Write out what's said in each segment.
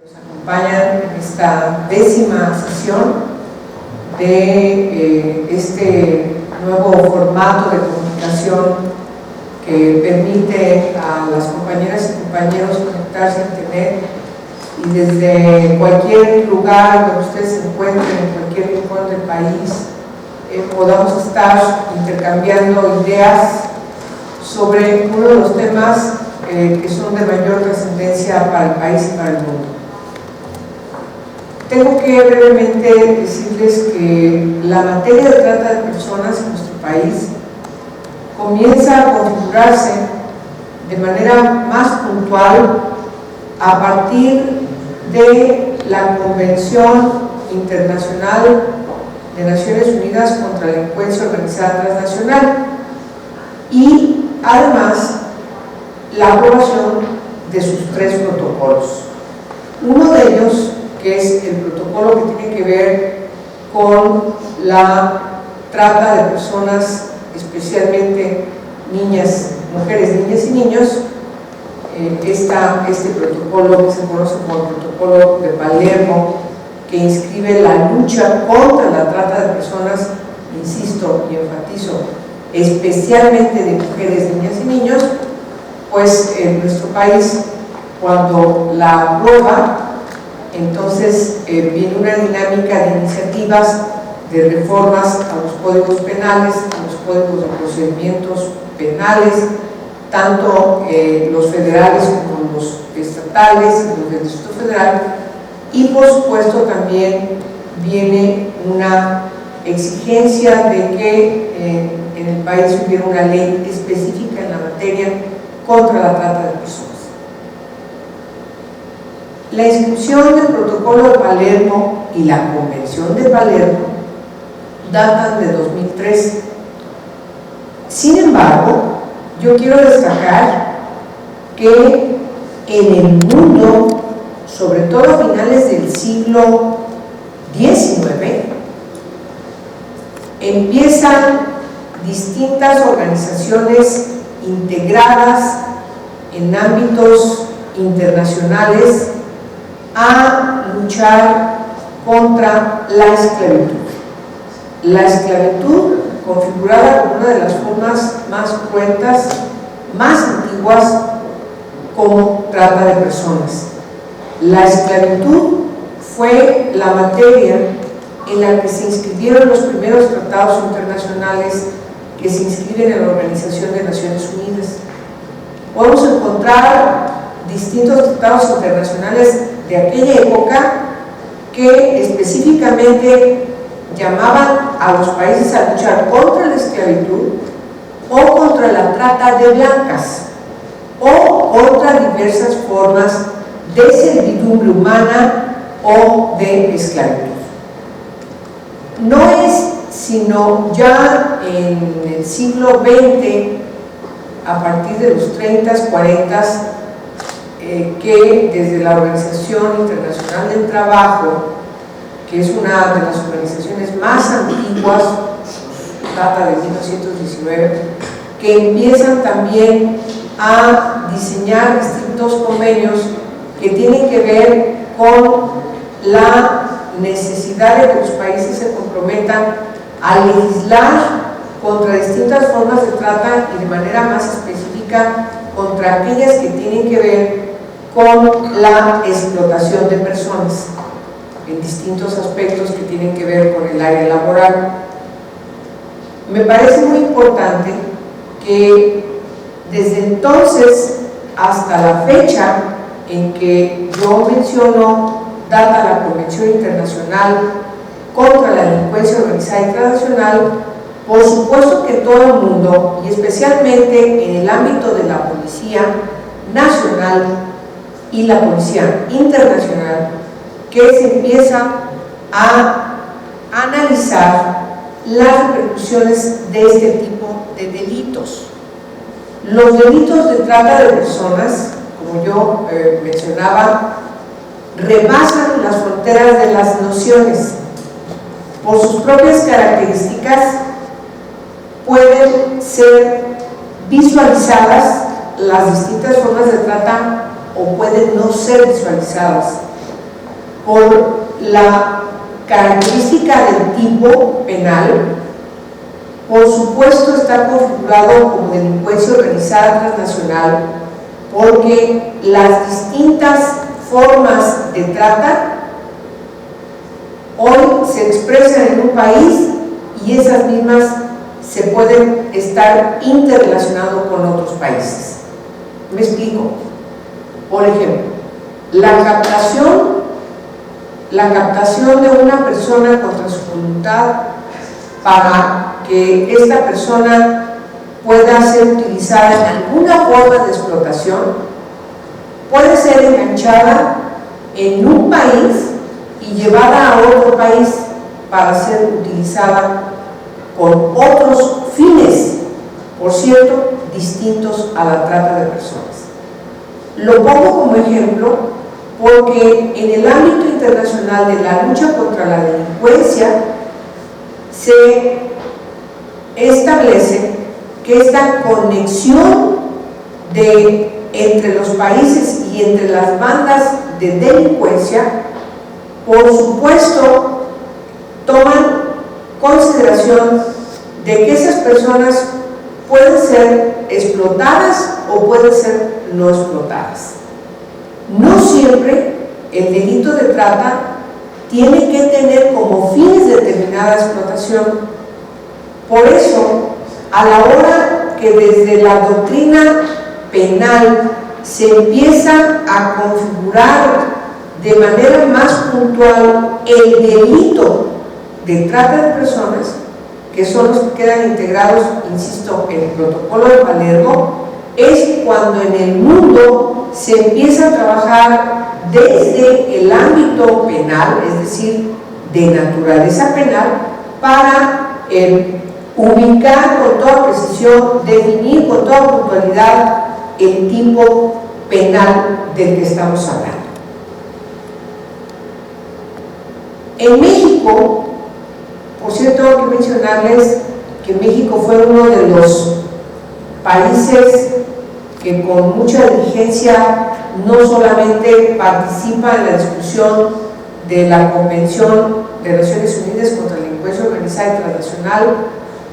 Nos acompañan en esta 10ª sesión de este nuevo formato de comunicación que permite a las compañeras y compañeros conectarse a internet y desde cualquier lugar donde ustedes se encuentren, en cualquier rincón del país, podamos estar intercambiando ideas sobre uno de los temas que son de mayor trascendencia para el país y para el mundo. Tengo que brevemente decirles que la materia de trata de personas en nuestro país comienza a configurarse de manera más puntual a partir de la Convención Internacional de Naciones Unidas contra la Delincuencia Organizada Transnacional y además la aprobación de sus 3 protocolos. Uno de ellos, que es el protocolo que tiene que ver con la trata de personas, especialmente niñas, mujeres, niñas y niños. Este protocolo que se conoce como el protocolo de Palermo, que inscribe la lucha contra la trata de personas, insisto y enfatizo, especialmente de mujeres, niñas y niños, pues en nuestro país, cuando la aprueba, entonces viene una dinámica de iniciativas de reformas a los códigos penales, a los códigos de procedimientos penales, tanto los federales como los estatales, los del Distrito Federal, y por supuesto también viene una exigencia de que en el país hubiera una ley específica en la materia contra la trata de personas. La inscripción del protocolo de Palermo y la convención de Palermo datan de 2003. Sin embargo, yo quiero destacar que en el mundo, sobre todo a finales del siglo XIX, empiezan distintas organizaciones integradas en ámbitos internacionales a luchar contra la esclavitud. La esclavitud, configurada como una de las formas más cruentas, más antiguas, como trata de personas. La esclavitud fue la materia en la que se inscribieron los primeros tratados internacionales que se inscriben en la Organización de Naciones Unidas. Podemos encontrar distintos tratados internacionales de aquella época que específicamente llamaban a los países a luchar contra la esclavitud o contra la trata de blancas o contra diversas formas de servidumbre humana o de esclavitud. No es sino ya en el siglo XX, a partir de los 30s, 40s, que desde la Organización Internacional del Trabajo, que es una de las organizaciones más antiguas, data de 1919, que empiezan también a diseñar distintos convenios que tienen que ver con la necesidad de que los países se comprometan a legislar contra distintas formas de trata y de manera más específica contra aquellas que tienen que ver con la explotación de personas en distintos aspectos que tienen que ver con el área laboral. Me parece muy importante que desde entonces hasta la fecha en que yo menciono, data la Convención Internacional contra la Delincuencia Organizada y Transnacional, por supuesto que todo el mundo, y especialmente en el ámbito de la Policía Nacional y la Policía Internacional, que se empieza a analizar las repercusiones de este tipo de delitos. Los delitos de trata de personas, como yo mencionaba, rebasan las fronteras de las nociones. Por sus propias características, pueden ser visualizadas las distintas formas de trata o pueden no ser visualizadas. por la característica del tipo penal. Por supuesto está configurado como delincuencia organizada transnacional porque las distintas formas de trata hoy se expresan en un país y esas mismas se pueden estar interrelacionando con otros países. ¿Me explico? Por ejemplo, la captación de una persona contra su voluntad para que esta persona pueda ser utilizada en alguna forma de explotación puede ser enganchada en un país y llevada a otro país para ser utilizada con otros fines, por cierto, distintos a la trata de personas. Lo pongo como ejemplo porque en el ámbito internacional de la lucha contra la delincuencia se establece que esta conexión entre los países y entre las bandas de delincuencia, por supuesto, toman consideración de que esas personas pueden ser explotadas o pueden ser no explotadas. No siempre el delito de trata tiene que tener como fines determinada explotación. Por eso, a la hora que desde la doctrina penal se empieza a configurar de manera más puntual el delito de trata de personas, que son los que quedan integrados, insisto, en el protocolo de Palermo, es cuando en el mundo se empieza a trabajar desde el ámbito penal, es decir, de naturaleza penal, para ubicar con toda precisión, definir con toda puntualidad el tipo penal del que estamos hablando. En México, por cierto, tengo que mencionarles que México fue uno de los países que con mucha diligencia no solamente participa en la discusión de la Convención de Naciones Unidas contra la Delincuencia Organizada Internacional,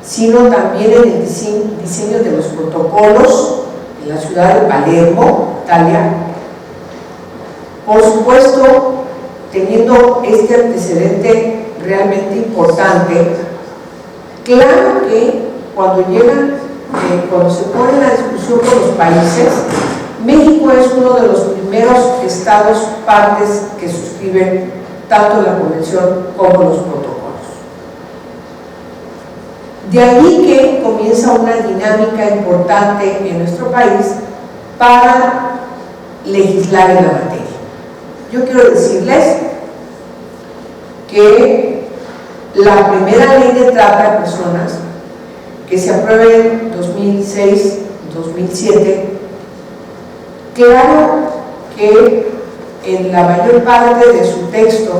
sino también en el diseño de los protocolos en la ciudad de Palermo, Italia. Por supuesto, teniendo este antecedente realmente importante, claro que cuando se pone en la discusión con los países, México es uno de los primeros estados partes que suscriben tanto la Convención como los protocolos. De ahí que comienza una dinámica importante en nuestro país para legislar en la materia. Yo quiero decirles que la primera ley de trata de personas, que se aprueba en 2006-2007, claro que en la mayor parte de su texto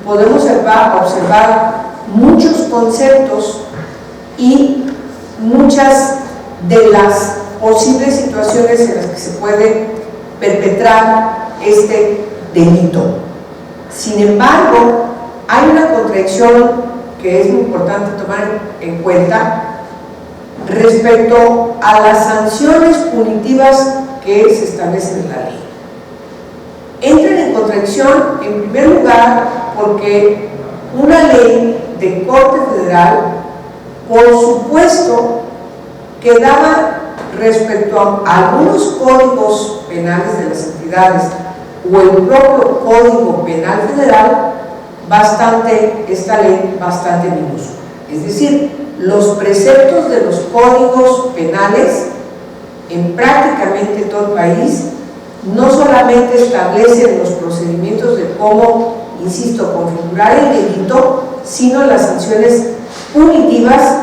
podemos observar muchos conceptos y muchas de las posibles situaciones en las que se puede perpetrar este delito. Sin embargo, hay una contradicción que es muy importante tomar en cuenta respecto a las sanciones punitivas que se establecen en la ley. Entran en contradicción, en primer lugar, porque una ley de Corte Federal, por supuesto, que daba respecto a algunos códigos penales de las entidades o el propio Código Penal Federal, esta ley bastante minúscula. Es decir, los preceptos de los códigos penales en prácticamente todo el país no solamente establecen los procedimientos de cómo, insisto, configurar el delito, sino las sanciones punitivas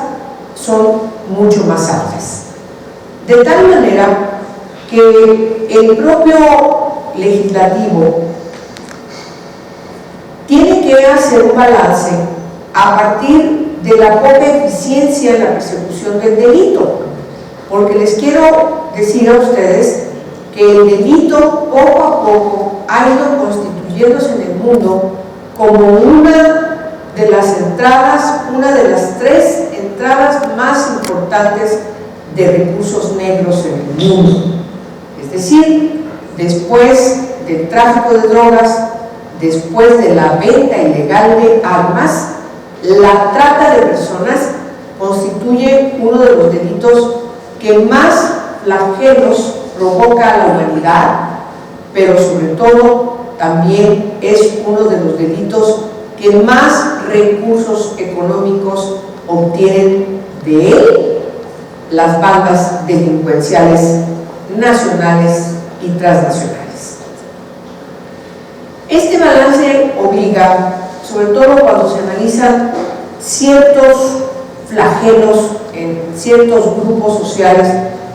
son mucho más altas. De tal manera que el propio legislativo tiene que hacer un balance a partir de la poca eficiencia en la persecución del delito, porque les quiero decir a ustedes que el delito poco a poco ha ido constituyéndose en el mundo como una de las entradas, una de las 3 entradas más importantes de recursos negros en el mundo. Es decir, después del tráfico de drogas, después de la venta ilegal de armas, la trata de personas constituye uno de los delitos que más flagelos provoca a la humanidad, pero sobre todo también es uno de los delitos que más recursos económicos obtienen de él las bandas delincuenciales nacionales y transnacionales. Este balance obliga, sobre todo cuando se analizan ciertos flagelos en ciertos grupos sociales,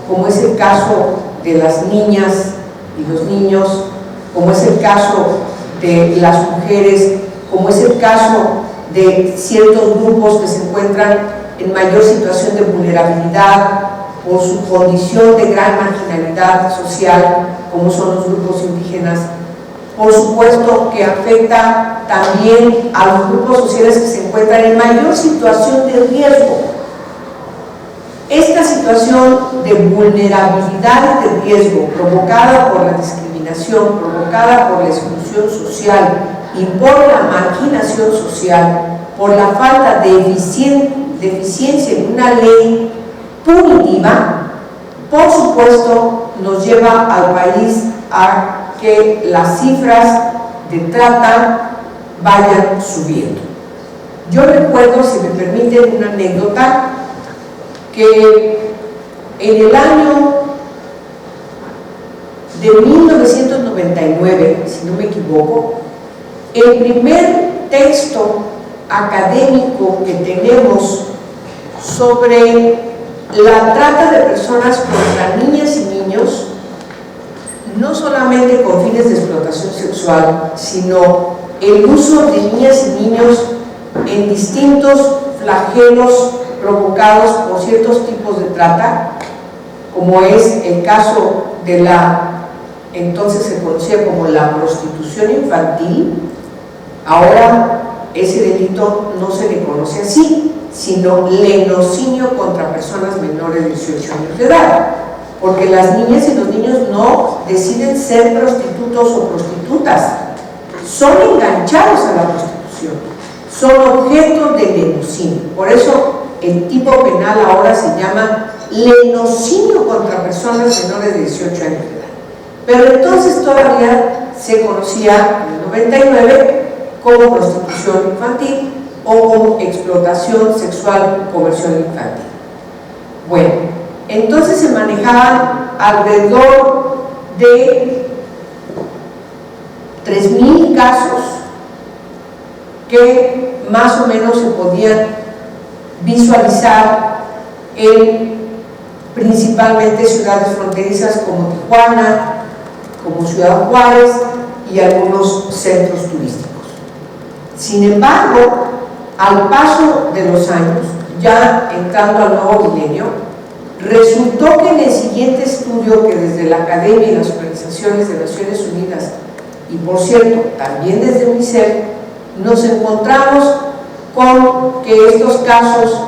como es el caso de las niñas y los niños, como es el caso de las mujeres, como es el caso de ciertos grupos que se encuentran en mayor situación de vulnerabilidad por su condición de gran marginalidad social, como son los grupos indígenas. Por supuesto que afecta también a los grupos sociales que se encuentran en mayor situación de riesgo. Esta situación de vulnerabilidad y de riesgo provocada por la discriminación, provocada por la exclusión social y por la marginación social, por la falta de eficiencia en una ley punitiva, por supuesto nos lleva al país a que las cifras de trata vayan subiendo. Yo recuerdo, si me permiten una anécdota, que en el año de 1999, si no me equivoco, el primer texto académico que tenemos sobre la trata de personas contra niñas y niños, no solamente con fines de explotación sexual, sino el uso de niñas y niños en distintos flagelos provocados por ciertos tipos de trata, como es el caso de la, entonces se conocía como la prostitución infantil. Ahora ese delito no se le conoce así, sino lenocinio contra personas menores de 18 años de edad, porque las niñas y los niños no deciden ser prostitutos o prostitutas, son enganchados a la prostitución, son objeto de lenocinio. Por eso el tipo penal ahora se llama lenocinio contra personas menores de 18 años de edad. Pero entonces todavía se conocía en el 99 como prostitución infantil o como explotación sexual y conversión infantil. Bueno, entonces se manejaban alrededor de 3,000 casos que más o menos se podían visualizar en principalmente ciudades fronterizas como Tijuana, como Ciudad Juárez y algunos centros turísticos. Sin embargo, al paso de los años, ya entrando al nuevo milenio, resultó que en el siguiente estudio que desde la Academia y las organizaciones de Naciones Unidas, y por cierto, también desde UNICEF, nos encontramos con que estos casos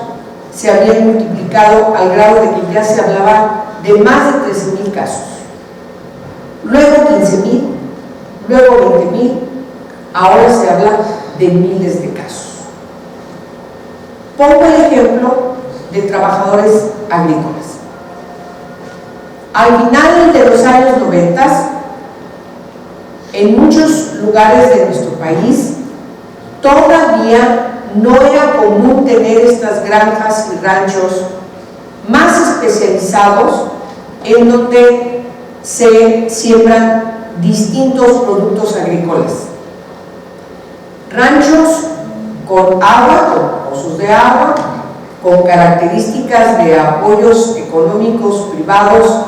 se habían multiplicado al grado de que ya se hablaba de más de 13,000 casos, luego 15,000, luego 20,000, ahora se habla de miles de casos. Pongo el ejemplo de trabajadores agrícolas. Al final de los años 90, en muchos lugares de nuestro país, todavía no era común tener estas granjas y ranchos más especializados en donde se siembran distintos productos agrícolas. Ranchos con agua, con pozos de agua, con características de apoyos económicos privados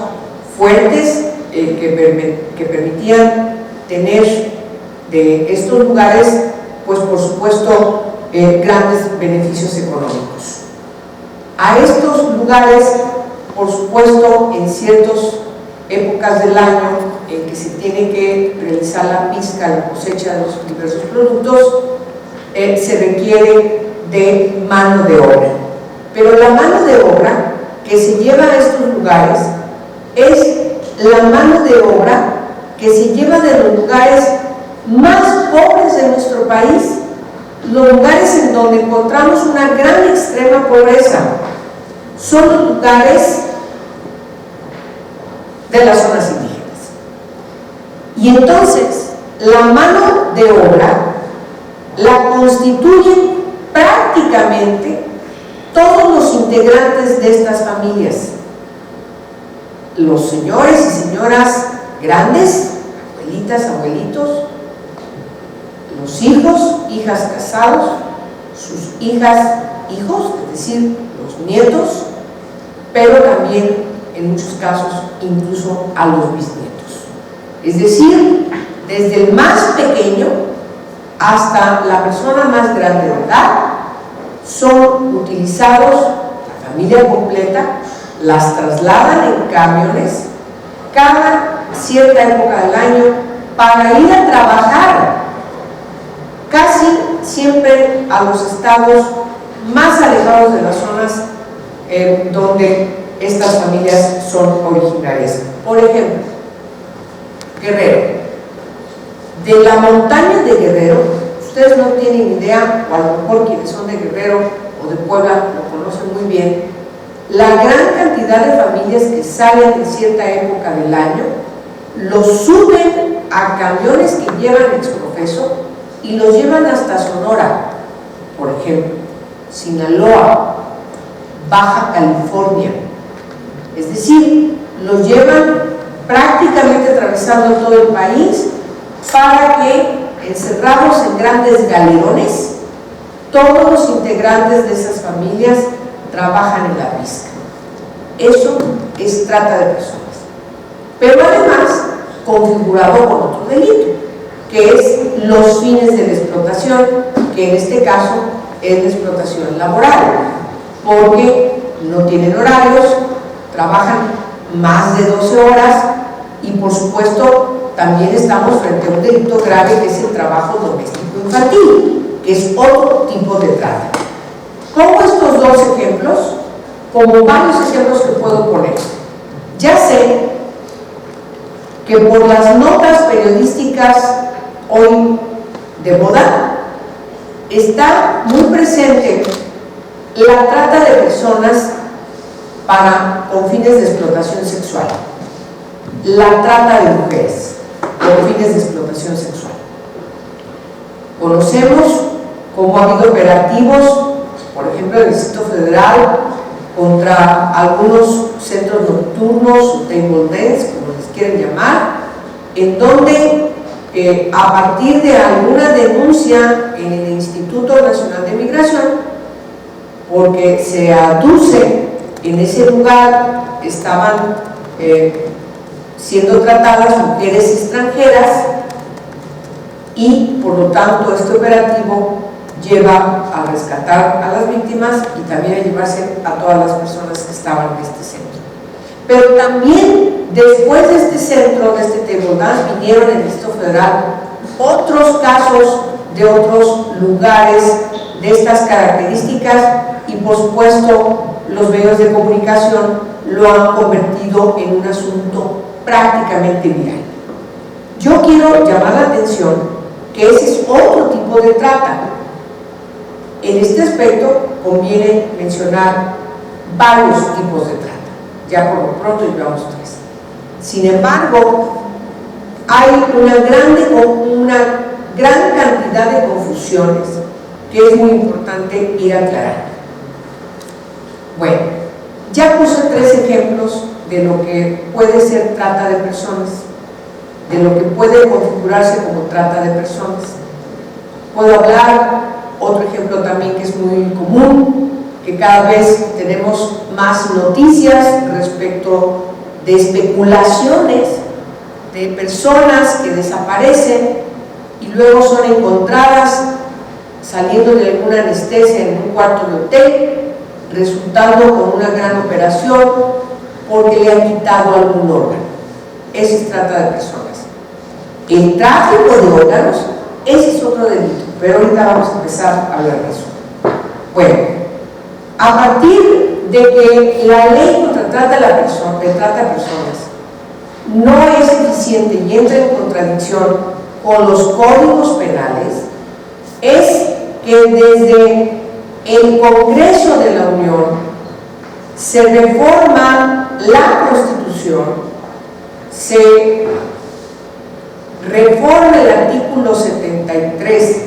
fuertes que permitían tener de estos lugares, pues por supuesto, grandes beneficios económicos. A estos lugares, por supuesto, en ciertas épocas del año en que que se tiene que realizar la pizca, la cosecha de los diversos productos, se requiere de mano de obra. Pero la mano de obra que se lleva a estos lugares es la mano de obra que se lleva de los lugares más pobres de nuestro país, los lugares en donde encontramos una gran extrema pobreza. Son los lugares de las zonas indígenas. Y entonces, la mano de obra la constituyen prácticamente todos los integrantes de estas familias. Los señores y señoras grandes, abuelitas, abuelitos, los hijos, hijas casados, sus hijas, hijos, es decir, los nietos, pero también, en muchos casos, incluso a los bisnietos. Es decir, desde el más pequeño hasta la persona más grande de edad, son utilizados, la familia completa, las trasladan en camiones cada cierta época del año para ir a trabajar, casi siempre a los estados más alejados de las zonas donde estas familias son originarias. Por ejemplo, Guerrero. De la montaña de Guerrero, ustedes no tienen idea, o a lo mejor quienes son de Guerrero o de Puebla lo conocen muy bien, la gran cantidad de familias que salen en cierta época del año, los suben a camiones que llevan exprofeso y los llevan hasta Sonora, por ejemplo, Sinaloa, Baja California. Es decir, los llevan prácticamente atravesando todo el país para que, encerrados en grandes galerones, todos los integrantes de esas familias trabajan en la pizca. Eso es trata de personas. Pero además, configurado con otro delito, que es los fines de la explotación, que en este caso es la explotación laboral, porque no tienen horarios, trabajan más de 12 horas y, por supuesto, también estamos frente a un delito grave que es el trabajo doméstico infantil, que es otro tipo de trata. Como estos dos ejemplos, como varios ejemplos que puedo poner, ya sé que por las notas periodísticas hoy de moda está muy presente la trata de personas con fines de explotación sexual, la trata de mujeres con fines de explotación sexual. Conocemos cómo ha habido operativos, por ejemplo, en el Distrito Federal, contra algunos centros nocturnos, table dance, como les quieren llamar, en donde a partir de alguna denuncia en el Instituto Nacional de Migración, porque se aduce en ese lugar estaban siendo tratadas mujeres extranjeras y por lo tanto este operativo lleva a rescatar a las víctimas y también a llevarse a todas las personas que estaban en este centro. Pero también después de este centro, de este table dance, vinieron en el Distrito Federal otros casos de otros lugares de estas características y, por supuesto, los medios de comunicación lo han convertido en un asunto prácticamente viral. Yo quiero llamar la atención que ese es otro tipo de trata. En este aspecto conviene mencionar varios tipos de trata. Ya por lo pronto llevamos 3. Sin embargo, hay una gran cantidad de confusiones que es muy importante ir aclarando. Bueno, ya puse 3 ejemplos de lo que puede ser trata de personas, de lo que puede configurarse como trata de personas. Puedo hablar, otro ejemplo también que es muy común, que cada vez tenemos más noticias respecto de especulaciones de personas que desaparecen y luego son encontradas saliendo de alguna anestesia en un cuarto de hotel, resultando con una gran operación porque le han quitado algún órgano. Eso es trata de personas. El tráfico de órganos, ese es otro delito, pero ahorita vamos a empezar a hablar de eso. Bueno, a partir de que la ley contra trata de personas no es eficiente y entra en contradicción con los códigos penales, es que desde el Congreso de la Unión se reforma la Constitución, se reforma el artículo 73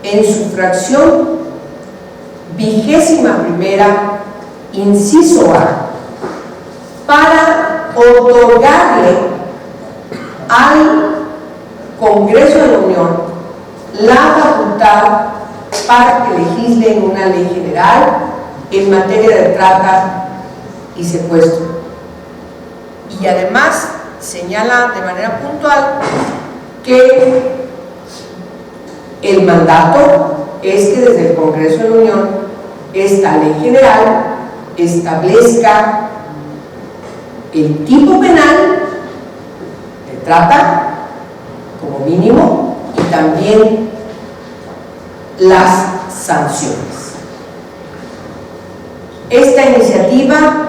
en su fracción 21ª, inciso A, para otorgarle al Congreso de la Unión la facultad para que legisle en una ley general en materia de trata y secuestro. Y además señala de manera puntual que el mandato es que desde el Congreso de la Unión esta ley general establezca el tipo penal de trata como mínimo y también las sanciones. Esta iniciativa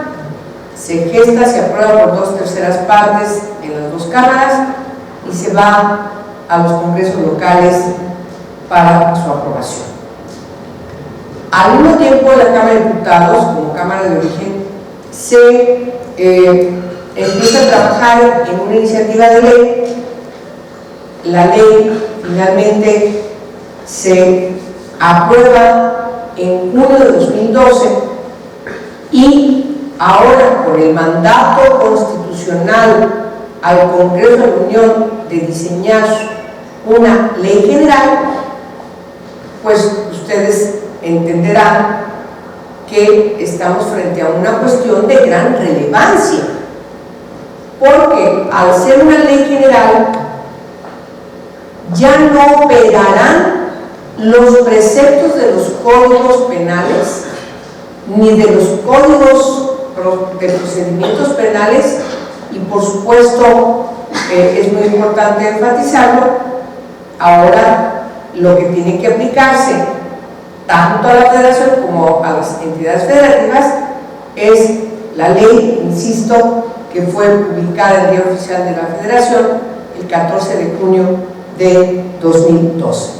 se gesta, se aprueba por 2/3 partes en las dos cámaras y se va a los congresos locales para su aprobación. Al mismo tiempo, la Cámara de Diputados, como Cámara de Origen, se empieza a trabajar en una iniciativa de ley. La ley finalmente se aprueba en junio de 2012 y ahora, por el mandato constitucional al Congreso de la Unión de diseñar una ley general, pues ustedes entenderán que estamos frente a una cuestión de gran relevancia, porque al ser una ley general ya no operarán los preceptos de los códigos penales ni de los códigos de procedimientos penales, y por supuesto es muy importante enfatizarlo, ahora lo que tiene que aplicarse tanto a la Federación como a las entidades federativas es la ley, insisto, que fue publicada en el Diario Oficial de la Federación el 14 de junio de 2012.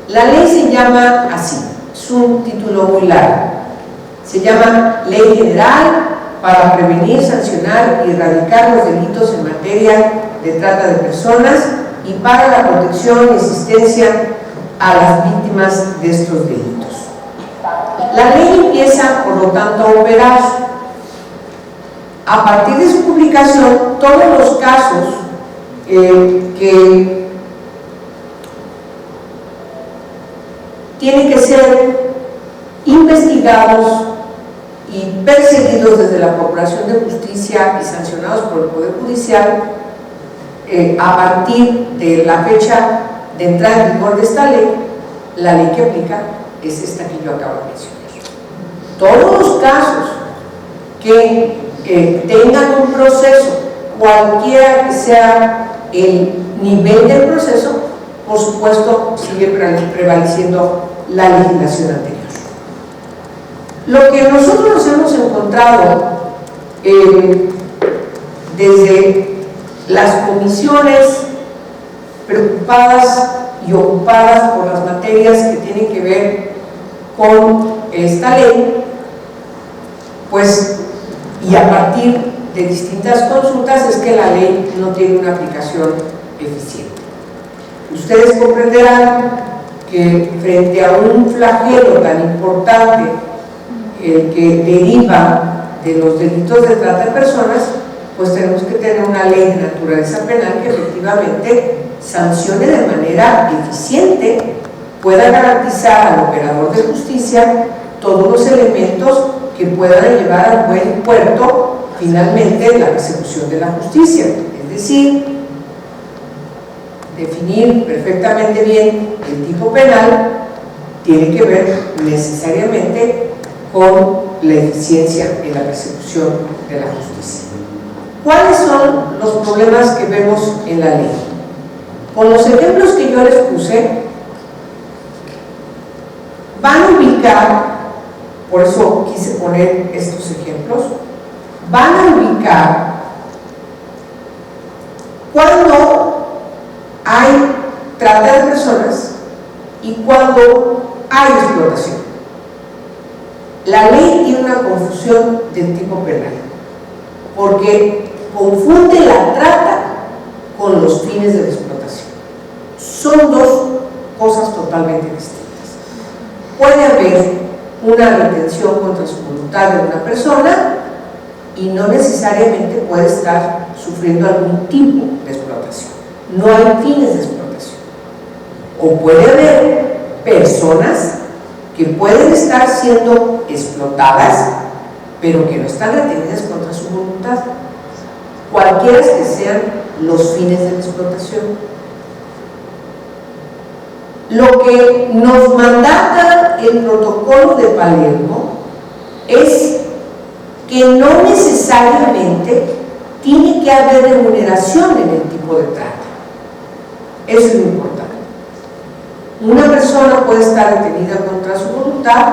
La ley se llama así, es un título muy largo, se llama Ley General para prevenir, sancionar y erradicar los delitos en materia de trata de personas y para la protección y asistencia a las víctimas de estos delitos. La ley empieza, por lo tanto, a operar. A partir de su publicación, todos los casos que tienen que ser investigados y perseguidos desde la Procuración de Justicia y sancionados por el Poder Judicial, a partir de la fecha de entrada en vigor de esta ley, la ley que aplica es esta que yo acabo de mencionar. Todos los casos que tengan un proceso, cualquiera que sea el nivel del proceso, por supuesto sigue prevaleciendo la legislación anterior. Lo que nosotros nos hemos encontrado desde las comisiones preocupadas y ocupadas por las materias que tienen que ver con esta ley, pues, y a partir de distintas consultas, es que la ley no tiene una aplicación eficiente. Ustedes comprenderán que frente a un flagelo tan importante, el que deriva de los delitos de trata de personas, pues tenemos que tener una ley de naturaleza penal que efectivamente sancione de manera eficiente, pueda garantizar al operador de justicia todos los elementos que puedan llevar a buen puerto finalmente la persecución de la justicia, es decir, definir perfectamente bien el tipo penal tiene que ver necesariamente con la eficiencia en la persecución de la justicia. ¿Cuáles son los problemas que vemos en la ley? Con los ejemplos que yo les puse, van a ubicar, por eso quise poner estos ejemplos, van a ubicar cuando hay trata de personas y cuando hay explotación. La ley tiene una confusión del tipo penal, porque confunde la trata con los fines de la explotación. Son dos cosas totalmente distintas. Puede haber una retención contra su voluntad de una persona y no necesariamente puede estar sufriendo algún tipo de explotación. No hay fines de explotación. O puede haber personas que pueden estar siendo explotadas, pero que no están retenidas contra su voluntad. Cualquiera que sean los fines de la explotación. Lo que nos mandata el protocolo de Palermo es que no necesariamente tiene que haber remuneración en el tipo de trata. Eso es muy importante. Una persona puede estar retenida contra su voluntad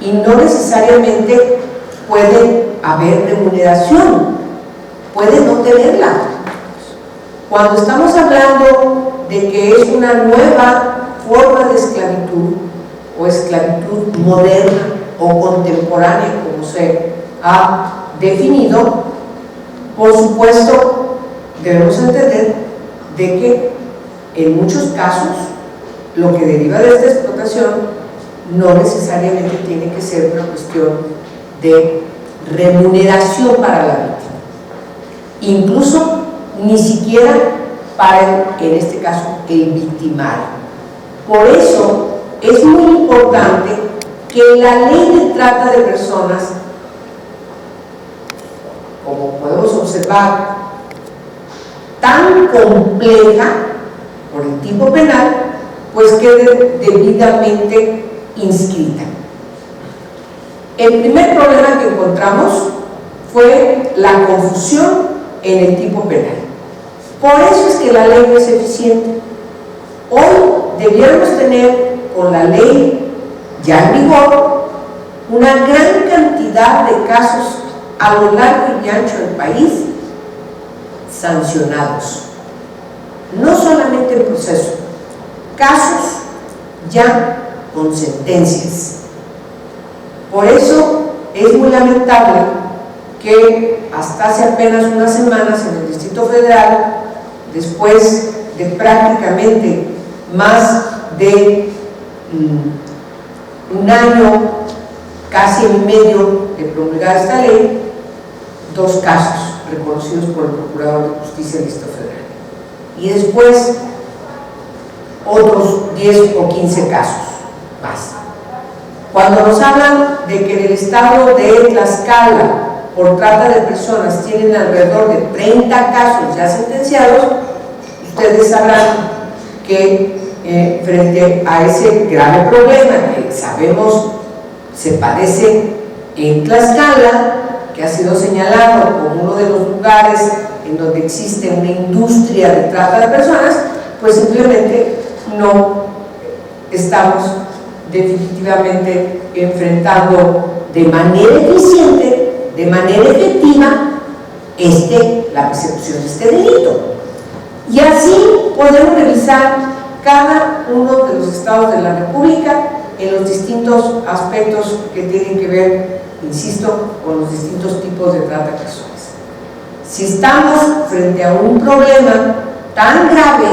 y no necesariamente puede haber remuneración, puede no tenerla. Cuando estamos hablando de que es una nueva forma de esclavitud o esclavitud moderna o contemporánea, como se ha definido, por supuesto debemos entender de que en muchos casos lo que deriva de esta explotación no necesariamente tiene que ser una cuestión de remuneración para la víctima, incluso ni siquiera para en este caso el victimario. Por eso es muy importante que la ley de trata de personas, como podemos observar, tan compleja por el tipo penal, pues quede debidamente inscrita. El primer problema que encontramos fue la confusión en el tipo penal. Por eso es que la ley no es eficiente. Hoy debiéramos tener con la ley ya en vigor una gran cantidad de casos a lo largo y ancho del país sancionados, no solamente en proceso, casos ya con sentencias. Por eso es muy lamentable que hasta hace apenas unas semanas en el Distrito Federal, después de prácticamente más de un año, casi y medio de promulgar esta ley, 2 casos reconocidos por el Procurador de Justicia del Distrito Federal. Y después otros 10 o 15 casos más. Cuando nos hablan de que en el estado de Tlaxcala por trata de personas tienen alrededor de 30 casos ya sentenciados, ustedes sabrán que frente a ese grave problema que sabemos se padece en Tlaxcala, que ha sido señalado como uno de los lugares en donde existe una industria de trata de personas, pues simplemente no estamos definitivamente enfrentando de manera eficiente, de manera efectiva, la persecución de este delito. Y así podemos revisar cada uno de los estados de la República en los distintos aspectos que tienen que ver, insisto, con los distintos tipos de trata de personas. Si estamos frente a un problema tan grave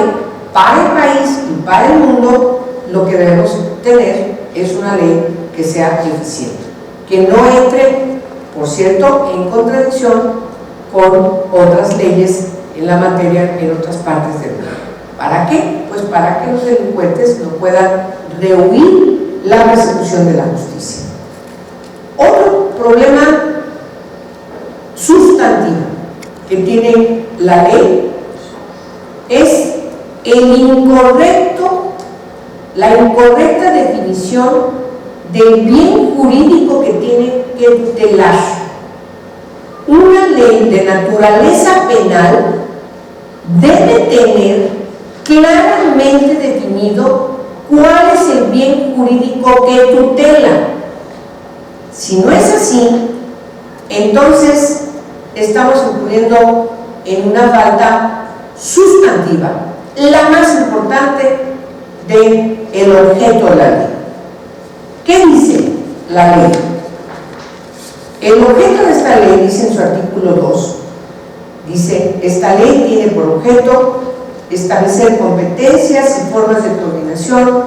para el país y para el mundo, lo que debemos tener es una ley que sea eficiente, que no entre, por cierto, en contradicción con otras leyes en la materia en otras partes del mundo. ¿Para qué? Pues para que los delincuentes no puedan rehuir la persecución de la justicia. Otro problema sustantivo que tiene la ley es la incorrecta definición del bien jurídico que tiene que tutelar. Una ley de naturaleza penal debe tener claramente definido cuál es el bien jurídico que tutela. Si no es así, entonces estamos incurriendo en una falta sustantiva, la más importante del objeto de la ley. ¿Qué dice la ley? El objeto de esta ley dice en su artículo 2, dice: esta ley tiene por objeto establecer competencias y formas de coordinación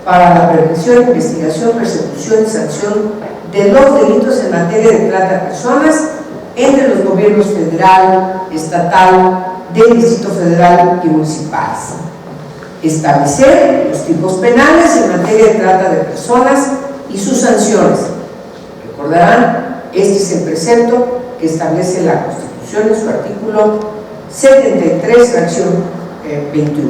para la prevención, investigación, persecución y sanción de los delitos en materia de trata de personas entre los gobiernos federal, estatal, del Distrito Federal y municipales. Establecer los tipos penales en materia de trata de personas y sus sanciones. Recordarán, este es el precepto que establece la Constitución en su artículo 73, fracción 21.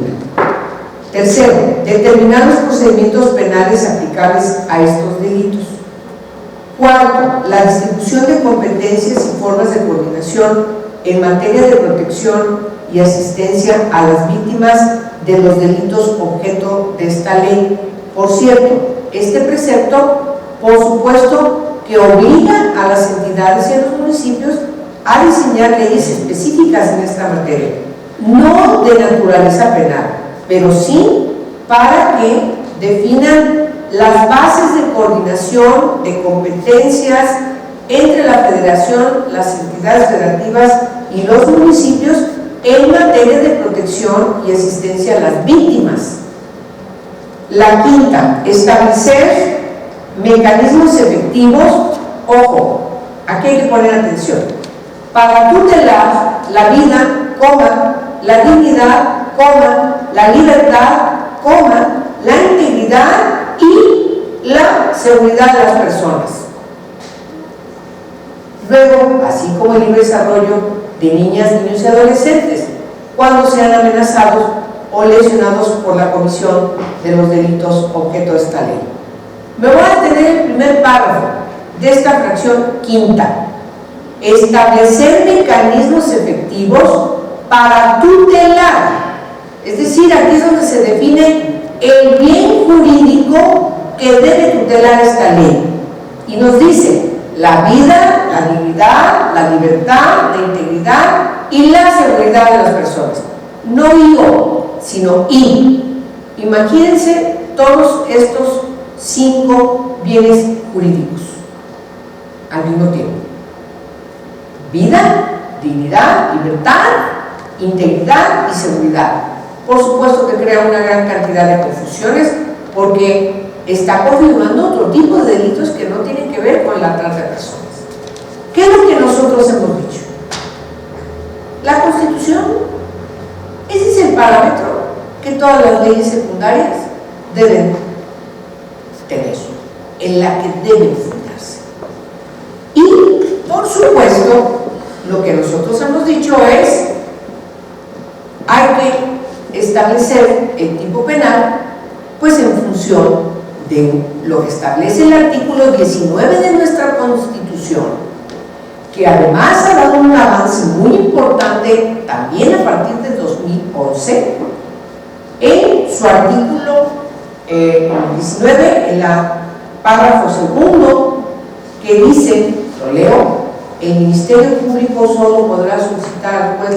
Tercero, determinar los procedimientos penales aplicables a estos delitos. Cuarto, la distribución de competencias y formas de coordinación en materia de protección y asistencia a las víctimas de los delitos objeto de esta ley. Por cierto, este precepto, por supuesto, que obliga a las entidades y a los municipios a diseñar leyes específicas en esta materia, no de naturaleza penal, pero sí para que definan las bases de coordinación de competencias entre la Federación, las entidades federativas y los municipios en materia de protección y asistencia a las víctimas. La quinta, establecer mecanismos efectivos, ojo, aquí hay que poner atención, para tutelar la vida, la dignidad, la libertad, la integridad y la seguridad de las personas. Luego, así como el libre desarrollo de niñas, niños y adolescentes cuando sean amenazados o lesionados por la comisión de los delitos objeto de esta ley. Me voy a detener en el primer párrafo de esta fracción quinta: establecer mecanismos efectivos para tutelar. Es decir, aquí es donde se define el bien jurídico que debe tutelar esta ley, y nos dice la vida, la dignidad, la libertad, la integridad y la seguridad de las personas. No "o", sino "y". Imagínense todos estos 5 bienes jurídicos al mismo tiempo: vida, dignidad, libertad, integridad y seguridad. Por supuesto que crea una gran cantidad de confusiones, porque está confirmando otro tipo de delitos que no tienen que ver con la trata de personas. ¿Qué es lo que nosotros hemos dicho? La Constitución, ese es el parámetro que todas las leyes secundarias deben tener, en la que deben fundarse. Y, por supuesto, lo que nosotros hemos dicho es: hay que establecer el tipo penal, pues en función de lo que establece el artículo 19 de nuestra Constitución, que además ha dado un avance muy importante también a partir de 2011, en su artículo 19, en la párrafo segundo, que dice, lo leo: el Ministerio Público solo podrá solicitar al juez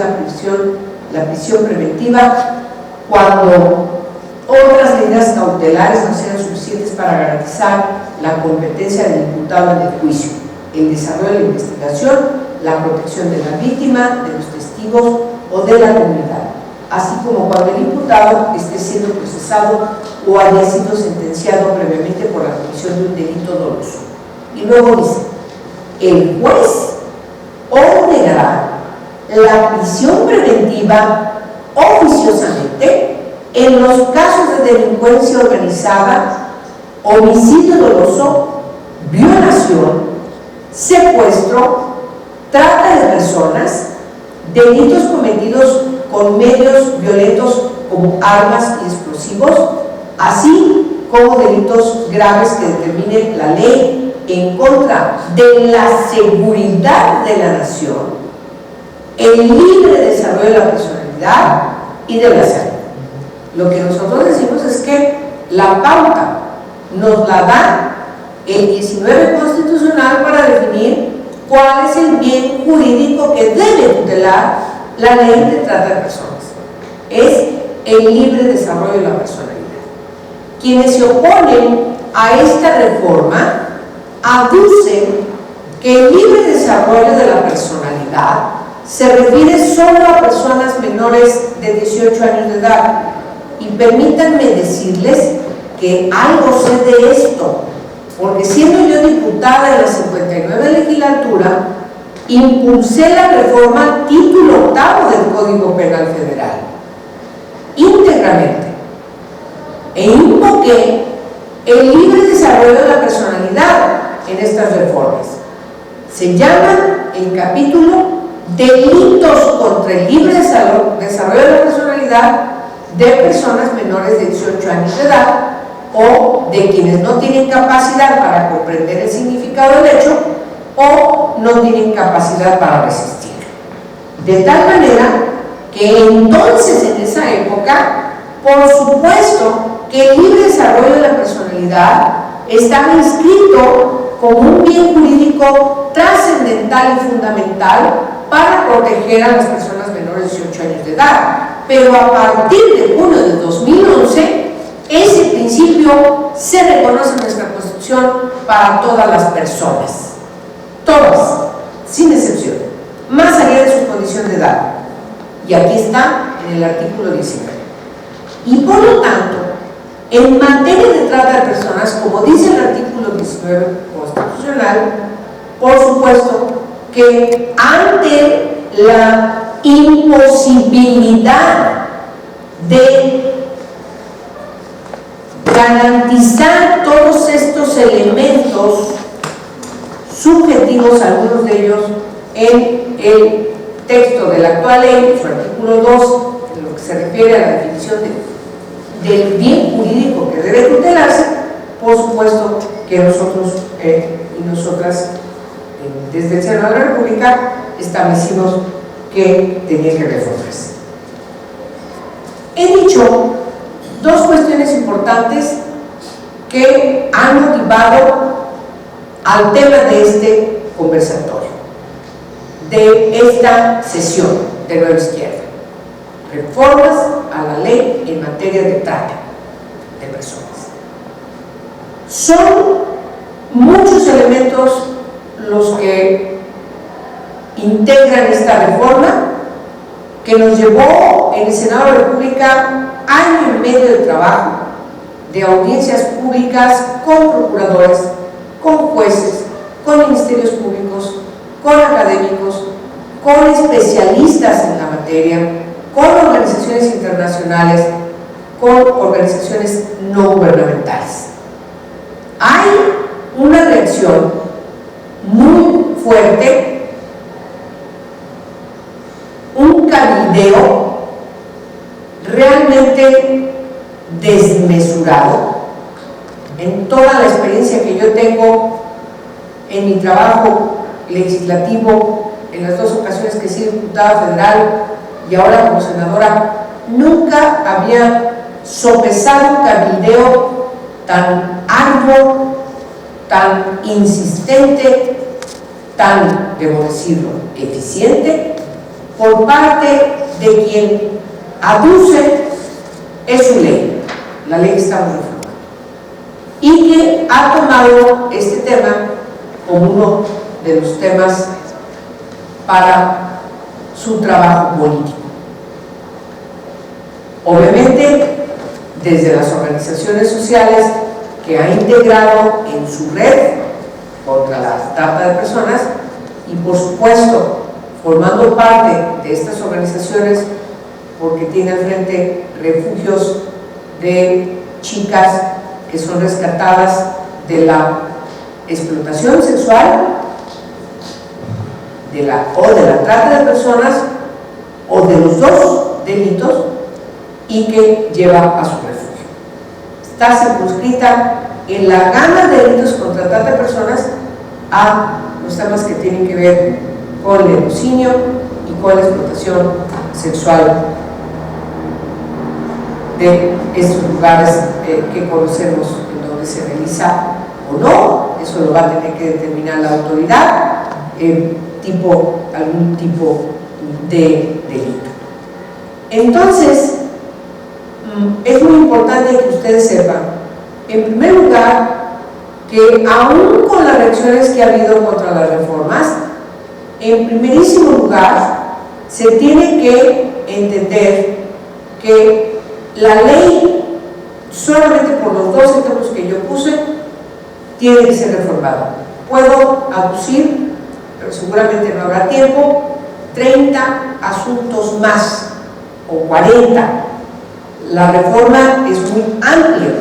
la prisión preventiva cuando otras medidas cautelares no sean suficientes para garantizar la competencia del imputado en el juicio, el desarrollo de la investigación, la protección de la víctima, de los testigos o de la comunidad, así como cuando el imputado esté siendo procesado o haya sido sentenciado previamente por la comisión de un delito doloso. Y luego dice: el juez ordenará la prisión preventiva oficiosamente en los casos de delincuencia organizada, homicidio doloso, violación, secuestro, trata de personas, delitos cometidos con medios violentos como armas y explosivos, así como delitos graves que determine la ley en contra de la seguridad de la nación, el libre desarrollo de la personalidad y de la salud. Lo que nosotros decimos es que la pauta nos la da el 19 constitucional para definir cuál es el bien jurídico que debe tutelar la ley de trata de personas. Es el libre desarrollo de la personalidad. Quienes se oponen a esta reforma aducen que el libre desarrollo de la personalidad se refiere solo a personas menores de 18 años de edad. Y permítanme decirles que algo sé de esto, porque siendo yo diputada en la 59 legislatura, impulsé la reforma al título 8 del Código Penal Federal, íntegramente, e invoqué el libre desarrollo de la personalidad en estas reformas. Se llama el capítulo Delitos contra el libre desarrollo de la personalidad de personas menores de 18 años de edad o de quienes no tienen capacidad para comprender el significado del hecho o no tienen capacidad para resistir. De tal manera que entonces, en esa época, por supuesto que el libre desarrollo de la personalidad estaba inscrito como un bien jurídico trascendental y fundamental para proteger a las personas menores de 18 años de edad. Pero a partir de junio de 2011, ese principio se reconoce en nuestra Constitución para todas las personas, todas, sin excepción, más allá de su condición de edad. Y aquí está en el artículo 19. Y por lo tanto, en materia de trata de personas, como dice el artículo 19 constitucional, por supuesto que ante la imposibilidad de garantizar todos estos elementos subjetivos, algunos de ellos en el texto de la actual ley, su artículo 2, en lo que se refiere a la definición del bien jurídico que debe tutelarse, por supuesto que nosotros y nosotras desde el Senado de la República establecimos que tenía que reformarse. He dicho dos cuestiones importantes que han motivado al tema de este conversatorio, de esta sesión de Nueva Izquierda: reformas a la ley en materia de trata de personas. Son muchos elementos los que integran esta reforma, que nos llevó en el Senado de la República año y medio de trabajo, de audiencias públicas con procuradores, con jueces, con ministerios públicos, con académicos, con especialistas en la materia, con organizaciones internacionales, con organizaciones no gubernamentales. Hay una reacción muy fuerte, un cabildeo realmente desmesurado. En toda la experiencia que yo tengo en mi trabajo legislativo, en las dos ocasiones que he sido diputada federal y ahora como senadora, nunca había sopesado un cabildeo tan arduo, tan insistente, tan, debo decirlo, eficiente, por parte de quien aduce es su ley, la ley que estamos reformando, y que ha tomado este tema como uno de los temas para su trabajo político. Obviamente, desde las organizaciones sociales que ha integrado en su red contra la trata de personas, y por supuesto formando parte de estas organizaciones porque tiene al frente refugios de chicas que son rescatadas de la explotación sexual, de la trata de personas o de los dos delitos, y que lleva a su refugio. Está circunscrita en la gama de delitos contra trata de personas a los temas que tienen que ver con el lenocinio y con la explotación sexual de estos lugares que conocemos en donde se realiza o no. Eso lo va a tener que determinar la autoridad, algún tipo de delito. Entonces, es muy importante que ustedes sepan, en primer lugar, que aún con las reacciones que ha habido contra las reformas, en primerísimo lugar, se tiene que entender que la ley, solamente por los dos ejemplos que yo puse, tiene que ser reformada. Puedo aducir, pero seguramente no habrá tiempo, 30 asuntos más, o 40. La reforma es muy amplia.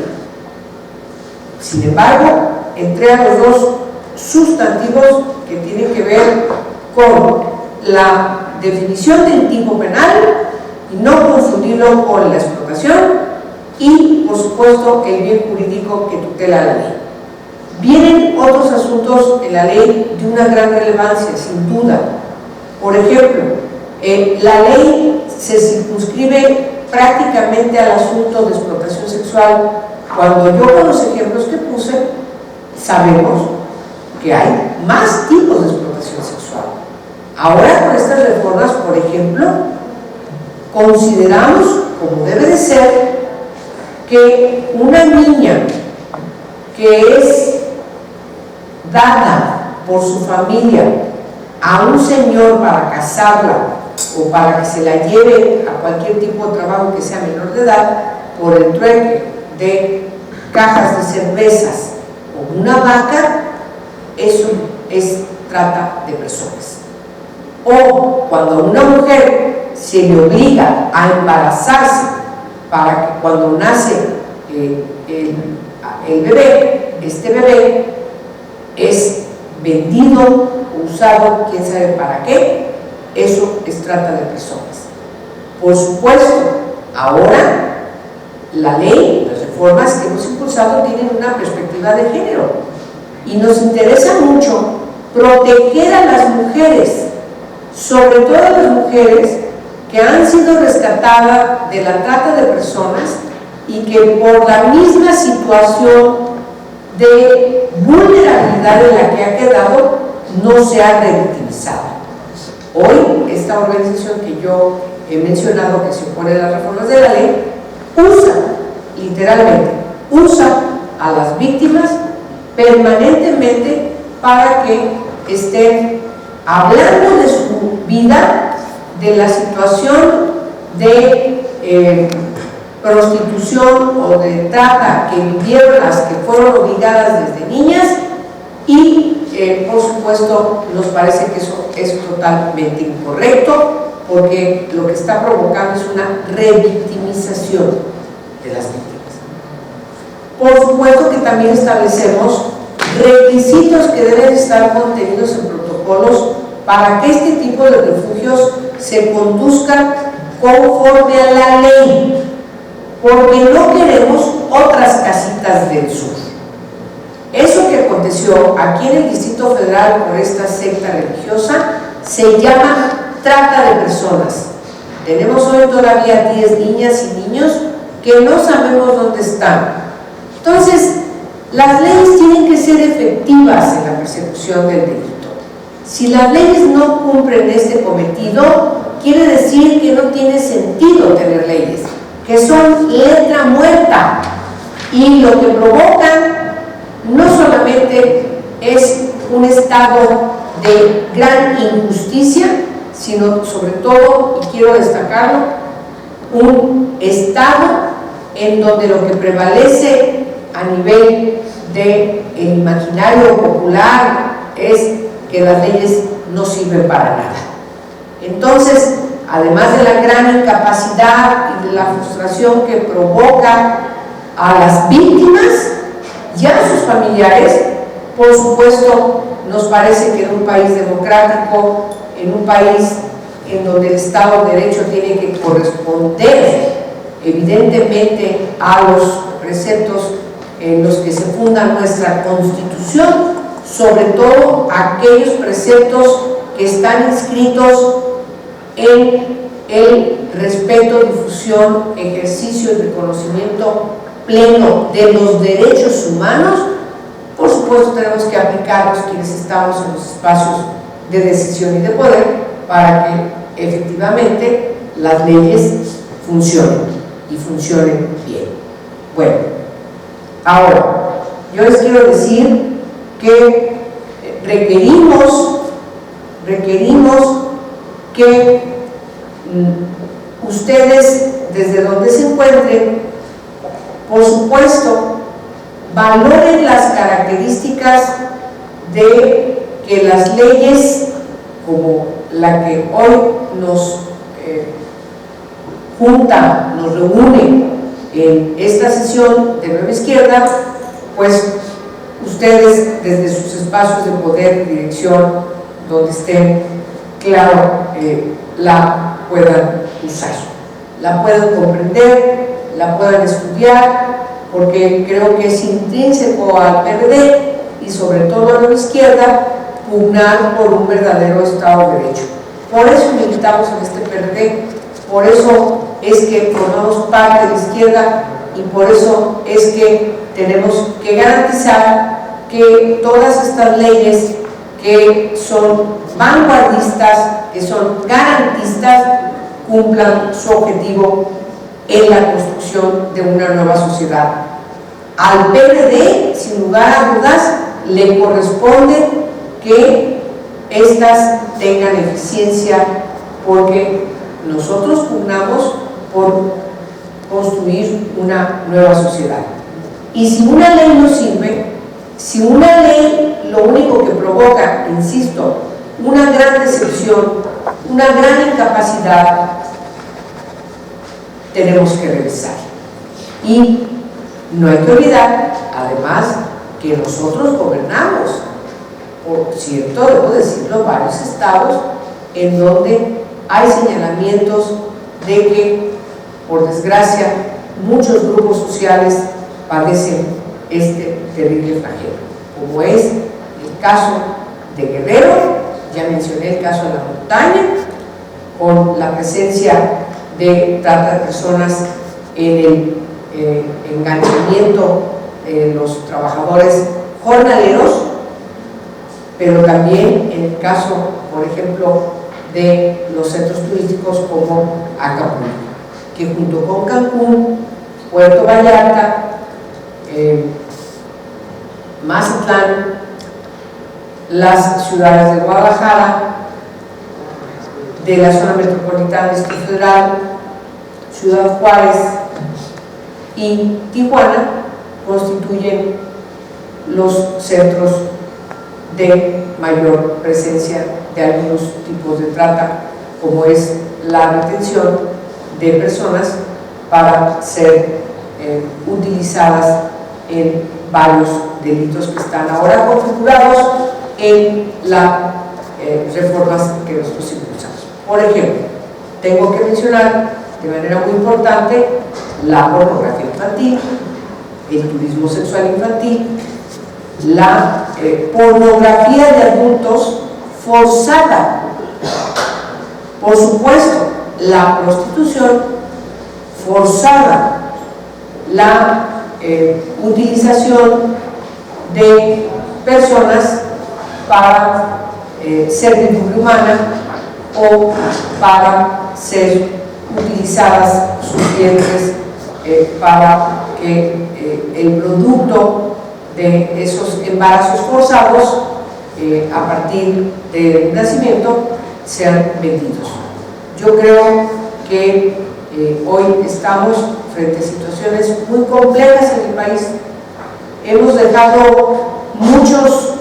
Sin embargo, entré a los dos sustantivos que tienen que ver con la definición del tipo penal y no confundirlo con la explotación y, por supuesto, el bien jurídico que tutela la ley. Vienen otros asuntos en la ley de una gran relevancia, sin duda. Por ejemplo, la ley se circunscribe prácticamente al asunto de explotación sexual, cuando yo con los ejemplos que puse sabemos que hay más tipos de explotación sexual. Ahora con estas reformas, por ejemplo, consideramos, como debe de ser, que una niña que es dada por su familia a un señor para casarla o para que se la lleve a cualquier tipo de trabajo que sea menor de edad por el trueque de cajas de cervezas o una vaca, eso es trata de personas. O cuando a una mujer se le obliga a embarazarse para que cuando nace el bebé, este bebé es vendido o usado, quién sabe para qué, eso es trata de personas. Por supuesto, ahora la ley, las reformas que hemos impulsado tienen una perspectiva de género y nos interesa mucho proteger a las mujeres, sobre todo a las mujeres que han sido rescatadas de la trata de personas y que por la misma situación de vulnerabilidad en la que ha quedado no se ha revictimizado. Hoy esta organización que yo he mencionado, que se opone a las reformas de la ley, literalmente usa a las víctimas permanentemente para que estén hablando de su vida, de la situación de prostitución o de trata que vivieron las que fueron obligadas desde niñas y por supuesto nos parece que eso es totalmente incorrecto, porque lo que está provocando es una revictimización de las víctimas. Por supuesto que también establecemos requisitos que deben estar contenidos en protocolos para que este tipo de refugios se conduzcan conforme a la ley, porque no queremos otras casitas del sur. Eso que aconteció aquí en el Distrito Federal por esta secta religiosa se llama trata de personas. Tenemos hoy todavía 10 niñas y niños que no sabemos dónde están. Entonces, las leyes tienen que ser efectivas en la persecución del delito. Si las leyes no cumplen este cometido, quiere decir que no tiene sentido tener leyes, que son letra muerta, y lo que provocan no solamente es un estado de gran injusticia, sino sobre todo, y quiero destacarlo, un estado en donde lo que prevalece a nivel del imaginario popular es que las leyes no sirven para nada. Entonces, además de la gran incapacidad y de la frustración que provoca a las víctimas y a sus familiares, por supuesto, nos parece que en un país democrático, en un país en donde el Estado de Derecho tiene que corresponder evidentemente a los preceptos en los que se funda nuestra Constitución, sobre todo aquellos preceptos que están inscritos en el respeto, difusión, ejercicio y reconocimiento pleno de los derechos humanos, por supuesto tenemos que aplicarlos quienes estamos en los espacios de decisión y de poder para que efectivamente las leyes funcionen y funcionen bien. Bueno, ahora, yo les quiero decir que requerimos que ustedes, desde donde se encuentren, por supuesto, valoren las características de que las leyes como la que hoy nos junta, nos reúne en esta sesión de Nueva Izquierda, pues ustedes desde sus espacios de poder y dirección, donde estén, claro, la puedan usar, la puedan comprender, la puedan estudiar, porque creo que es intrínseco al PRD y sobre todo a la izquierda pugnar por un verdadero Estado de Derecho. Por eso militamos en este PRD, por eso es que formamos parte de la izquierda y por eso es que tenemos que garantizar que todas estas leyes que son vanguardistas, que son garantistas, cumplan su objetivo en la construcción de una nueva sociedad. Al PRD, sin lugar a dudas, le corresponde que estas tengan eficiencia, porque nosotros pugnamos por construir una nueva sociedad. Y si una ley no sirve, si una ley lo único que provoca, insisto, una gran decepción, una gran incapacidad, tenemos que revisar. Y no hay que olvidar, además, que nosotros gobernamos, por cierto, debo decirlo, varios estados en donde hay señalamientos de que, por desgracia, muchos grupos sociales padecen este terrible flagelo, como es el caso de Guerrero, ya mencioné el caso de la montaña, con la presencia de trata de personas en el enganchamiento de los trabajadores jornaleros, pero también en el caso, por ejemplo, de los centros turísticos como Acapulco, que junto con Cancún, Puerto Vallarta, Mazatlán, las ciudades de Guadalajara, de la zona metropolitana del Distrito Federal, Ciudad Juárez y Tijuana constituyen los centros de mayor presencia de algunos tipos de trata, como es la retención de personas para ser utilizadas en varios delitos que están ahora configurados en las reformas que nosotros impulsamos. Por ejemplo, tengo que mencionar de manera muy importante la pornografía infantil, el turismo sexual infantil, la pornografía de adultos forzada, por supuesto, la prostitución forzada, la utilización de personas para servidumbre humana o para ser utilizadas sus vientres para que el producto de esos embarazos forzados a partir del nacimiento sean vendidos. Yo creo que hoy estamos frente a situaciones muy complejas en el país. Hemos dejado muchos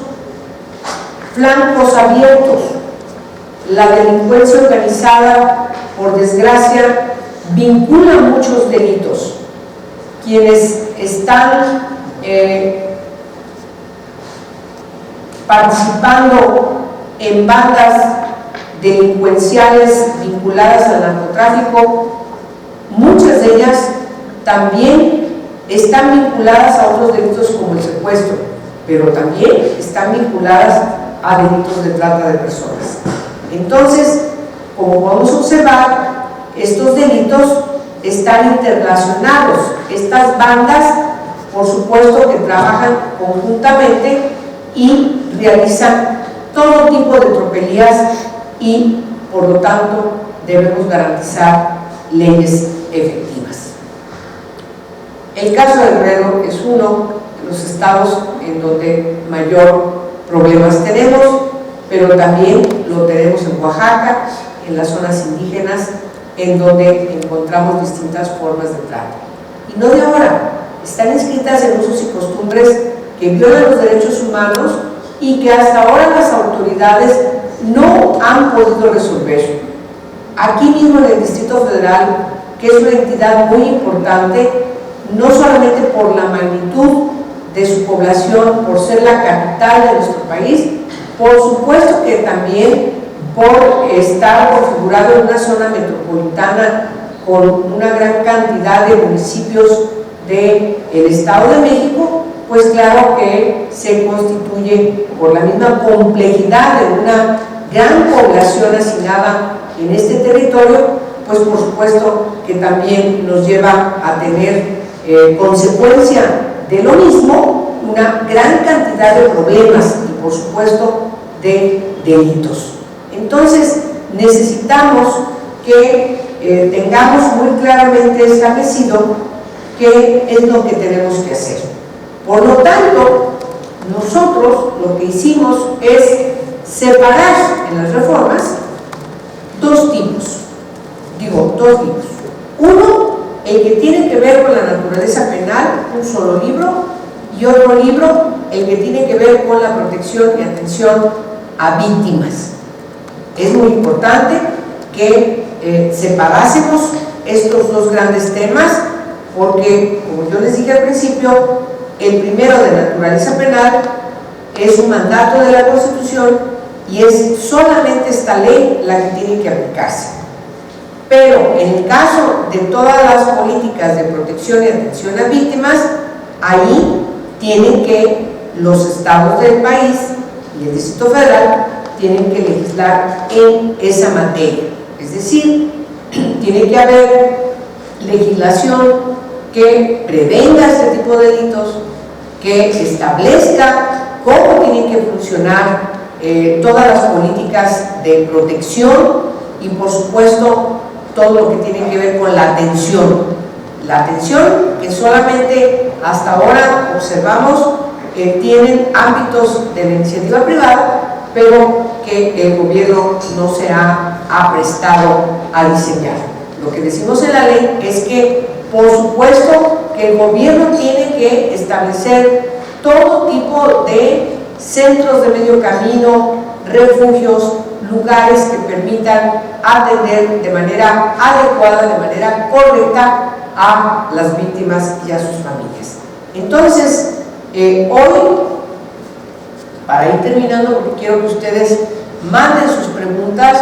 flancos abiertos. La delincuencia organizada, por desgracia, vincula muchos delitos. Quienes están participando en bandas delincuenciales vinculadas al narcotráfico, muchas de ellas también están vinculadas a otros delitos como el secuestro, pero también están vinculadas a delitos de trata de personas. Entonces, como podemos observar, estos delitos están interrelacionados. Estas bandas, por supuesto, que trabajan conjuntamente y realizan todo tipo de tropelías y, por lo tanto, debemos garantizar leyes efectivas. El caso de Guerrero es uno de los estados en donde mayor problemas tenemos, pero también lo tenemos en Oaxaca, en las zonas indígenas, en donde encontramos distintas formas de trato. Y no de ahora, están inscritas en usos y costumbres que violan los derechos humanos y que hasta ahora las autoridades no han podido resolver. Aquí mismo en el Distrito Federal, que es una entidad muy importante, no solamente por la magnitud de su población, por ser la capital de nuestro país, por supuesto que también por estar configurado en una zona metropolitana con una gran cantidad de municipios del Estado de México, pues claro que se constituye por la misma complejidad de una gran población asignada en este territorio, pues por supuesto que también nos lleva a tener consecuencia de lo mismo una gran cantidad de problemas y por supuesto de delitos. Entonces necesitamos que tengamos muy claramente establecido qué es lo que tenemos que hacer. Por lo tanto, nosotros lo que hicimos es separar en las reformas dos tipos. Uno, el que tiene que ver con la naturaleza penal, un solo libro, y otro libro, el que tiene que ver con la protección y atención a víctimas. Es muy importante que separásemos estos dos grandes temas, porque, como yo les dije al principio, el primero de naturaleza penal es un mandato de la Constitución y es solamente esta ley la que tiene que aplicarse. Pero en el caso de todas las políticas de protección y atención a víctimas, ahí tienen que los estados del país y el Distrito Federal tienen que legislar en esa materia. Es decir, tiene que haber legislación que prevenga este tipo de delitos, que establezca cómo tienen que funcionar todas las políticas de protección y, por supuesto, todo lo que tiene que ver con la atención. La atención que solamente hasta ahora observamos que tienen ámbitos de la iniciativa privada, pero que el gobierno no se ha prestado a diseñar. Lo que decimos en la ley es que, por supuesto, que el gobierno tiene que establecer todo tipo de centros de medio camino, refugios, lugares que permitan atender de manera adecuada, de manera correcta a las víctimas y a sus familias. Entonces, hoy, para ir terminando, porque quiero que ustedes manden sus preguntas,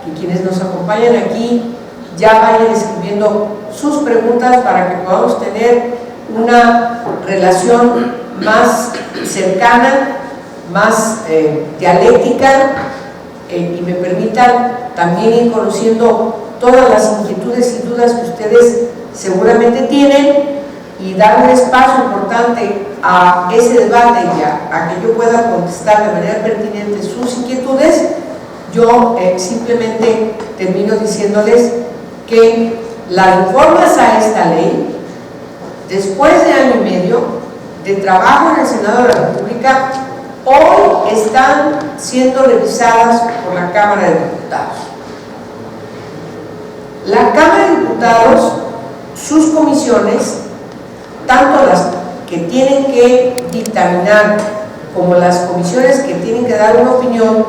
que quienes nos acompañan aquí ya vayan escribiendo sus preguntas para que podamos tener una relación más cercana, más dialéctica, y me permitan también ir conociendo todas las inquietudes y dudas que ustedes seguramente tienen y dar un espacio importante a ese debate y a que yo pueda contestar de manera pertinente sus inquietudes. Yo simplemente termino diciéndoles que las reformas a esta ley, después de año y medio de trabajo en el Senado de la República, hoy están siendo revisadas por la Cámara de Diputados. La Cámara de Diputados, sus comisiones, tanto las que tienen que dictaminar como las comisiones que tienen que dar una opinión,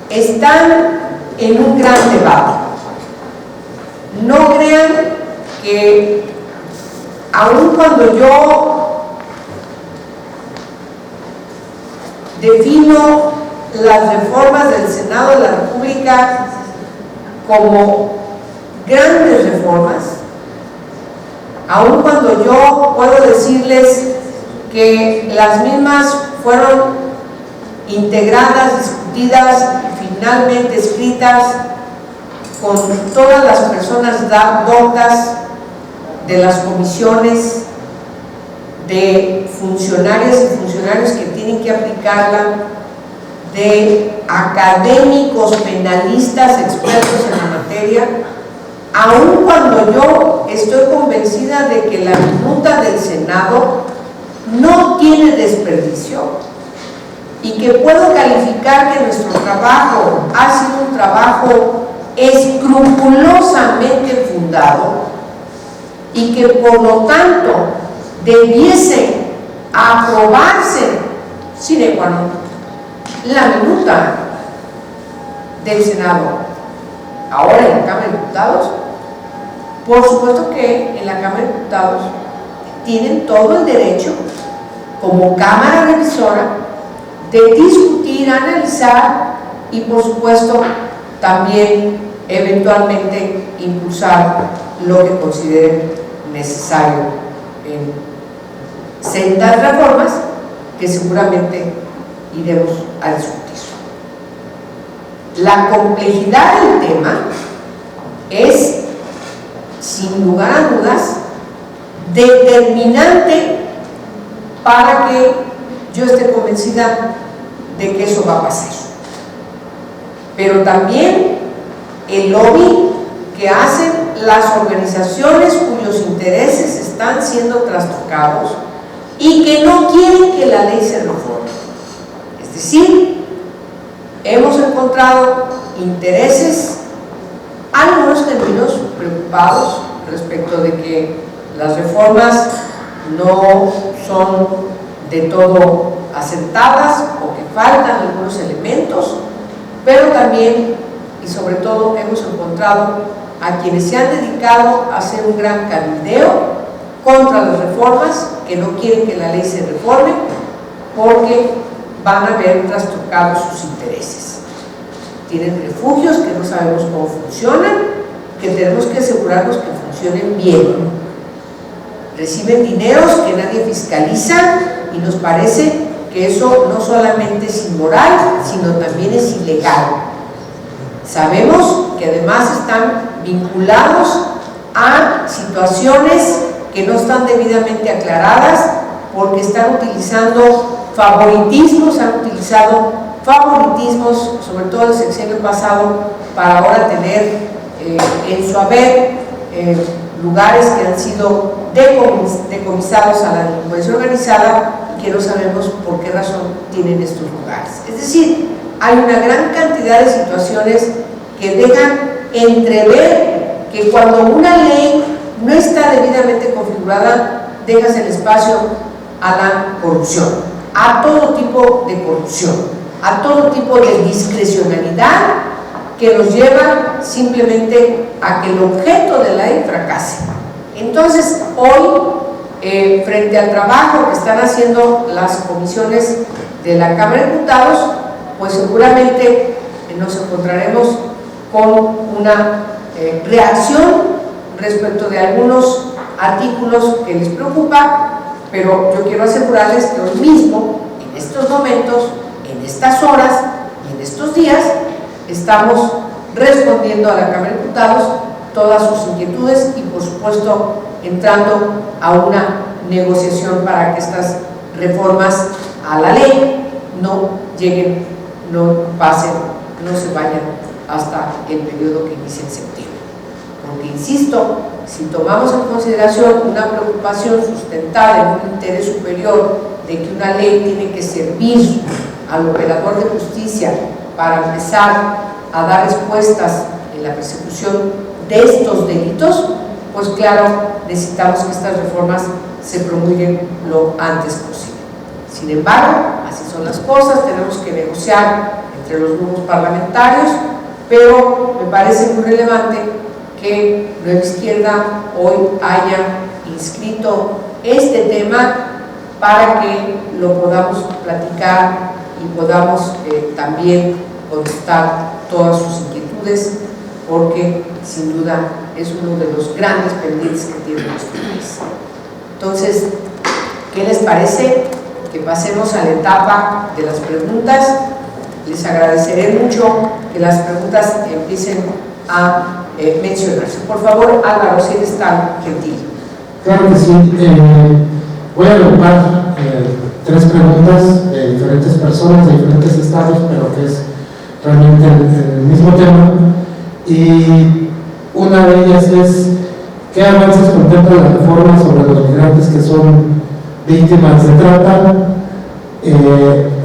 están en un gran debate. No crean que aun cuando yo defino las reformas del Senado de la República como grandes reformas, aun cuando yo puedo decirles que las mismas fueron integradas, discutidas y finalmente escritas con todas las personas dotas de las comisiones, de funcionarias y funcionarios que tienen que aplicarla, de académicos, penalistas, expertos en la materia, aun cuando yo estoy convencida de que la minuta del Senado no tiene desperdicio y que puedo calificar que nuestro trabajo ha sido un trabajo escrupulosamente fundado y que por lo tanto debiese aprobarse sine qua non la minuta del Senado. Ahora en la Cámara de Diputados, por supuesto que en la Cámara de Diputados tienen todo el derecho, como Cámara Revisora, de discutir, analizar y por supuesto también eventualmente impulsar lo que consideren necesario en sendas reformas que seguramente iremos a discutir. La complejidad del tema es, sin lugar a dudas, determinante para que yo esté convencida de que eso va a pasar. Pero también el lobby que hacen las organizaciones cuyos intereses están siendo trastocados y que no quieren que la ley se reforme. Es decir, hemos encontrado intereses, algunos términos preocupados respecto de que las reformas no son de todo acertadas o que faltan algunos elementos, pero también y sobre todo hemos encontrado a quienes se han dedicado a hacer un gran cabildeo contra las reformas, que no quieren que la ley se reforme porque van a ver trastocados sus intereses. Tienen refugios que no sabemos cómo funcionan, que tenemos que asegurarnos que funcionen bien. Reciben dineros que nadie fiscaliza y nos parece que eso no solamente es inmoral, sino también es ilegal. Sabemos que además están vinculados a situaciones que no están debidamente aclaradas porque están utilizando favoritismos, han utilizado favoritismos, sobre todo el sexenio pasado, para ahora tener en su haber lugares que han sido decomisados a la delincuencia organizada y que no sabemos por qué razón tienen estos lugares. Es decir, hay una gran cantidad de situaciones que dejan entrever que cuando una ley no está debidamente configurada, dejas el espacio a la corrupción, a todo tipo de corrupción, a todo tipo de discrecionalidad que nos lleva simplemente a que el objeto de la ley fracase. Entonces, hoy, frente al trabajo que están haciendo las comisiones de la Cámara de Diputados, pues seguramente nos encontraremos con una reacción respecto de algunos artículos que les preocupa, pero yo quiero asegurarles que hoy mismo, en estos momentos, en estas horas y en estos días, estamos respondiendo a la Cámara de Diputados todas sus inquietudes y por supuesto entrando a una negociación para que estas reformas a la ley no lleguen, no pasen, no se vayan hasta el periodo que inicia en septiembre. Porque insisto, si tomamos en consideración una preocupación sustentada en un interés superior de que una ley tiene que servir al operador de justicia para empezar a dar respuestas en la persecución de estos delitos, pues claro, necesitamos que estas reformas se promulguen lo antes posible. Sin embargo, así son las cosas, tenemos que negociar entre los grupos parlamentarios, pero me parece muy relevante que Nueva Izquierda hoy haya inscrito este tema para que lo podamos platicar y podamos también contestar todas sus inquietudes, porque sin duda es uno de los grandes pendientes que tiene nuestro país. Entonces, ¿qué les parece? Que pasemos a la etapa de las preguntas. Les agradeceré mucho que las preguntas empiecen a mencionarse. Por favor, Álvaro, si eres tan gentil. Claro que sí. Voy a agrupar 3 preguntas de diferentes personas, de diferentes estados, pero que es realmente el mismo tema. Y una de ellas es: ¿qué avances contempla la reforma sobre los migrantes que son víctimas de trata?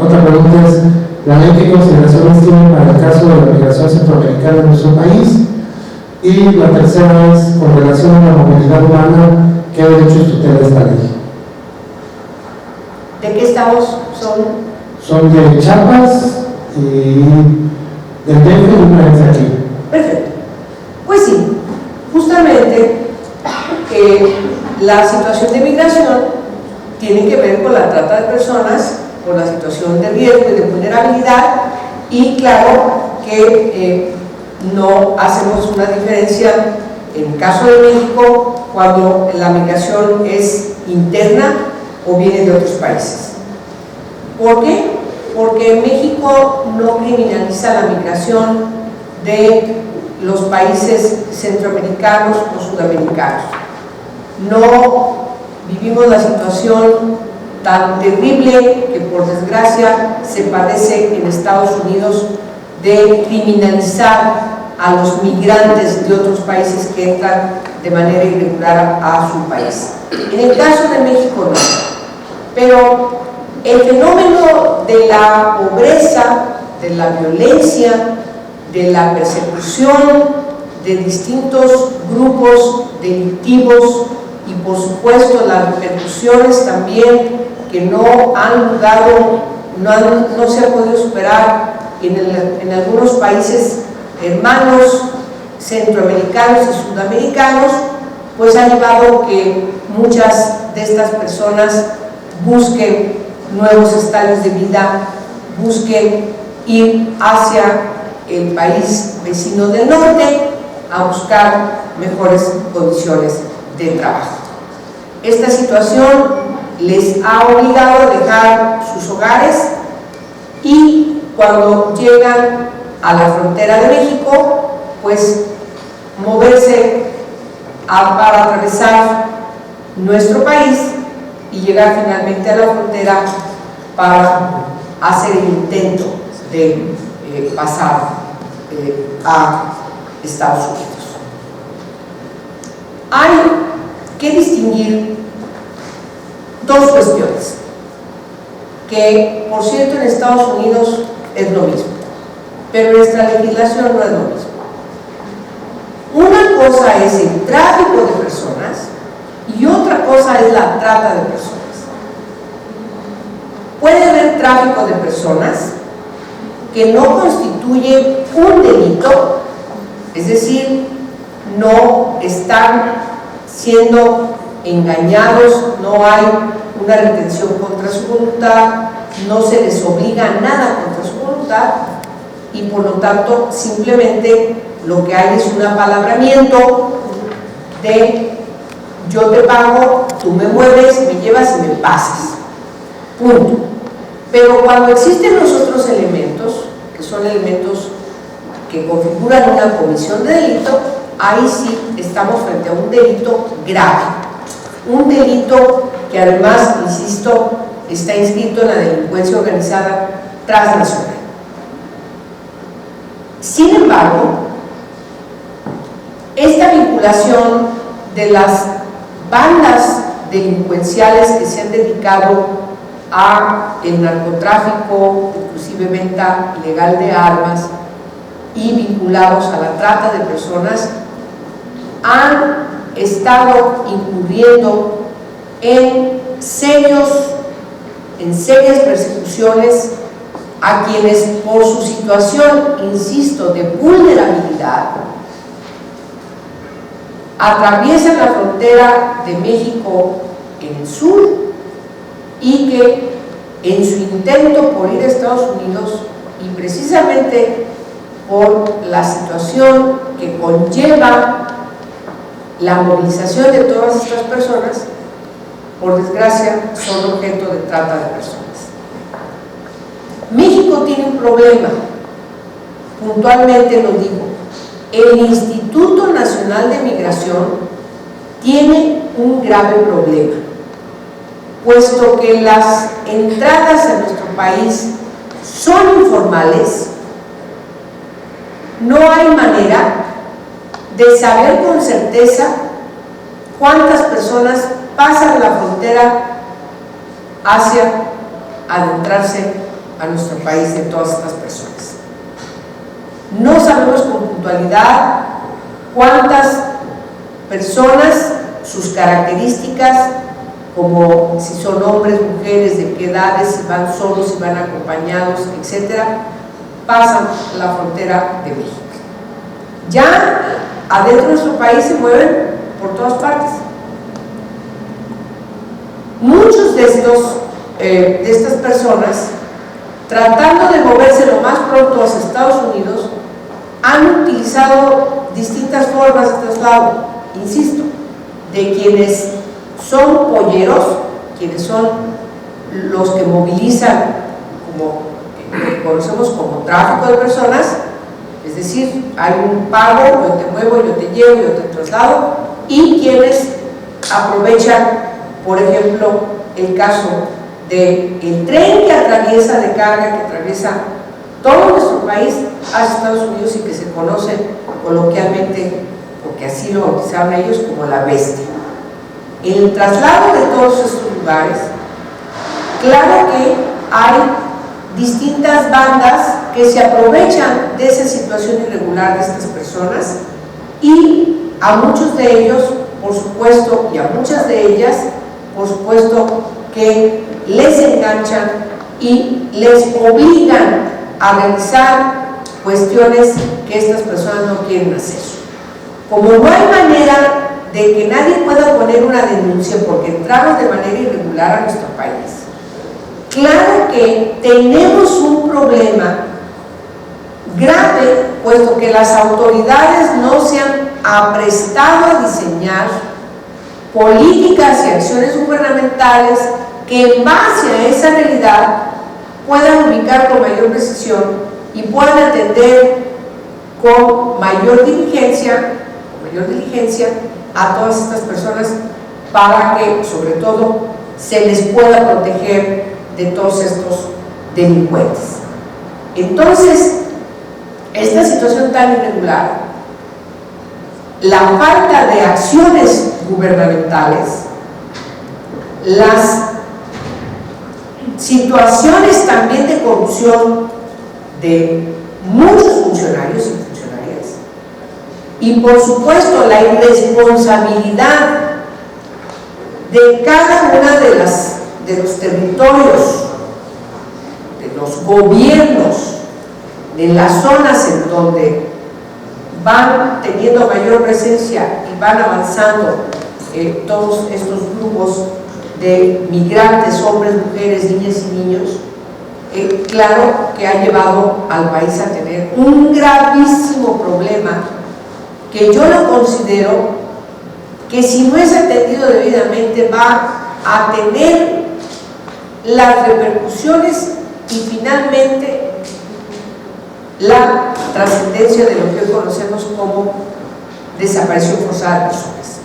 Otra pregunta es: ¿la ley qué consideraciones tiene para el caso de la migración centroamericana en nuestro país? Y la tercera es: con relación a la movilidad humana, ¿qué derechos tutela esta ley? ¿De qué estados son? Son de Chiapas y del DF y una vez aquí. Perfecto. Pues sí, justamente la situación de migración tiene que ver con la trata de personas, con la situación de riesgo y de vulnerabilidad, y claro que no hacemos una diferencia en el caso de México cuando la migración es interna o viene de otros países. ¿Por qué? Porque México no criminaliza la migración de los países centroamericanos o sudamericanos. No vivimos la situación tan terrible que por desgracia se padece en Estados Unidos de criminalizar a los migrantes de otros países que entran de manera irregular a su país. En el caso de México no. Pero el fenómeno de la pobreza, de la violencia, de la persecución de distintos grupos delictivos y por supuesto las repercusiones también que no se ha podido superar en algunos países hermanos centroamericanos y sudamericanos, pues ha llevado que muchas de estas personas busquen nuevos estadios de vida, busquen ir hacia el país vecino del norte a buscar mejores condiciones de trabajo. Esta situación les ha obligado a dejar sus hogares y cuando llegan a la frontera de México, pues moverse para atravesar nuestro país y llegar finalmente a la frontera para hacer el intento de pasar a Estados Unidos. Hay que distinguir dos cuestiones, que por cierto en Estados Unidos es lo mismo, pero nuestra legislación no es lo mismo. Una cosa es el tráfico de personas y otra cosa es la trata de personas. Puede haber tráfico de personas que no constituye un delito, es decir, no están siendo engañados, no hay una retención contra su voluntad, no se les obliga a nada contra su voluntad y por lo tanto simplemente lo que hay es un apalabramiento de yo te pago, tú me mueves, me llevas y me pasas, punto. Pero cuando existen los otros elementos, que son elementos que configuran una comisión de delito, ahí sí estamos frente a un delito grave, un delito que además, insisto, está inscrito en la delincuencia organizada transnacional. Sin embargo, esta vinculación de las bandas delincuenciales que se han dedicado a el narcotráfico, inclusive venta ilegal de armas, y vinculados a la trata de personas, han estado incurriendo en serias persecuciones a quienes por su situación, insisto, de vulnerabilidad, atraviesan la frontera de México en el sur y que en su intento por ir a Estados Unidos y precisamente por la situación que conlleva la movilización de todas estas personas, por desgracia son objeto de trata de personas. México tiene un problema, puntualmente lo digo, el Instituto Nacional de Migración tiene un grave problema, puesto que las entradas a nuestro país son informales. No hay manera de saber con certeza cuántas personas pasan la frontera hacia adentrarse a nuestro país de todas estas personas. No sabemos con puntualidad cuántas personas, sus características, como si son hombres, mujeres, de qué edades, si van solos, si van acompañados, etcétera, pasan la frontera de México. Ya adentro de nuestro país se mueven por todas partes. Muchos de estas personas, tratando de moverse lo más pronto hacia Estados Unidos, han utilizado distintas formas de traslado, insisto, de quienes son polleros, quienes son los que movilizan, como conocemos como tráfico de personas, es decir, hay un pago, yo te muevo, yo te llevo, yo te traslado, y quienes aprovechan, por ejemplo, el caso del tren que atraviesa de carga, que atraviesa todo nuestro país hacia Estados Unidos y que se conoce coloquialmente, porque así lo bautizaron ellos, como la bestia. En el traslado de todos estos lugares, claro que hay distintas bandas que se aprovechan de esa situación irregular de estas personas, y a muchos de ellos, por supuesto, y a muchas de ellas, por supuesto, que les enganchan y les obligan a realizar cuestiones que estas personas no quieren hacer. Como no hay manera de que nadie pueda poner una denuncia porque entraron de manera irregular a nuestro país, claro que tenemos un problema grave, puesto que las autoridades no se han aprestado a diseñar políticas y acciones gubernamentales que en base a esa realidad puedan ubicar con mayor precisión y puedan atender con mayor diligencia a todas estas personas, para que sobre todo se les pueda proteger de todos estos delincuentes. Entonces, esta situación tan irregular, la falta de acciones gubernamentales, las situaciones también de corrupción de muchos funcionarios y funcionarias, y por supuesto la irresponsabilidad de cada una de los territorios, de los gobiernos, de las zonas en donde van teniendo mayor presencia y van avanzando todos estos grupos de migrantes, hombres, mujeres, niñas y niños, claro que ha llevado al país a tener un gravísimo problema, que yo lo considero que si no es atendido debidamente va a tener las repercusiones y finalmente la trascendencia de lo que hoy conocemos como desaparición forzada de personas.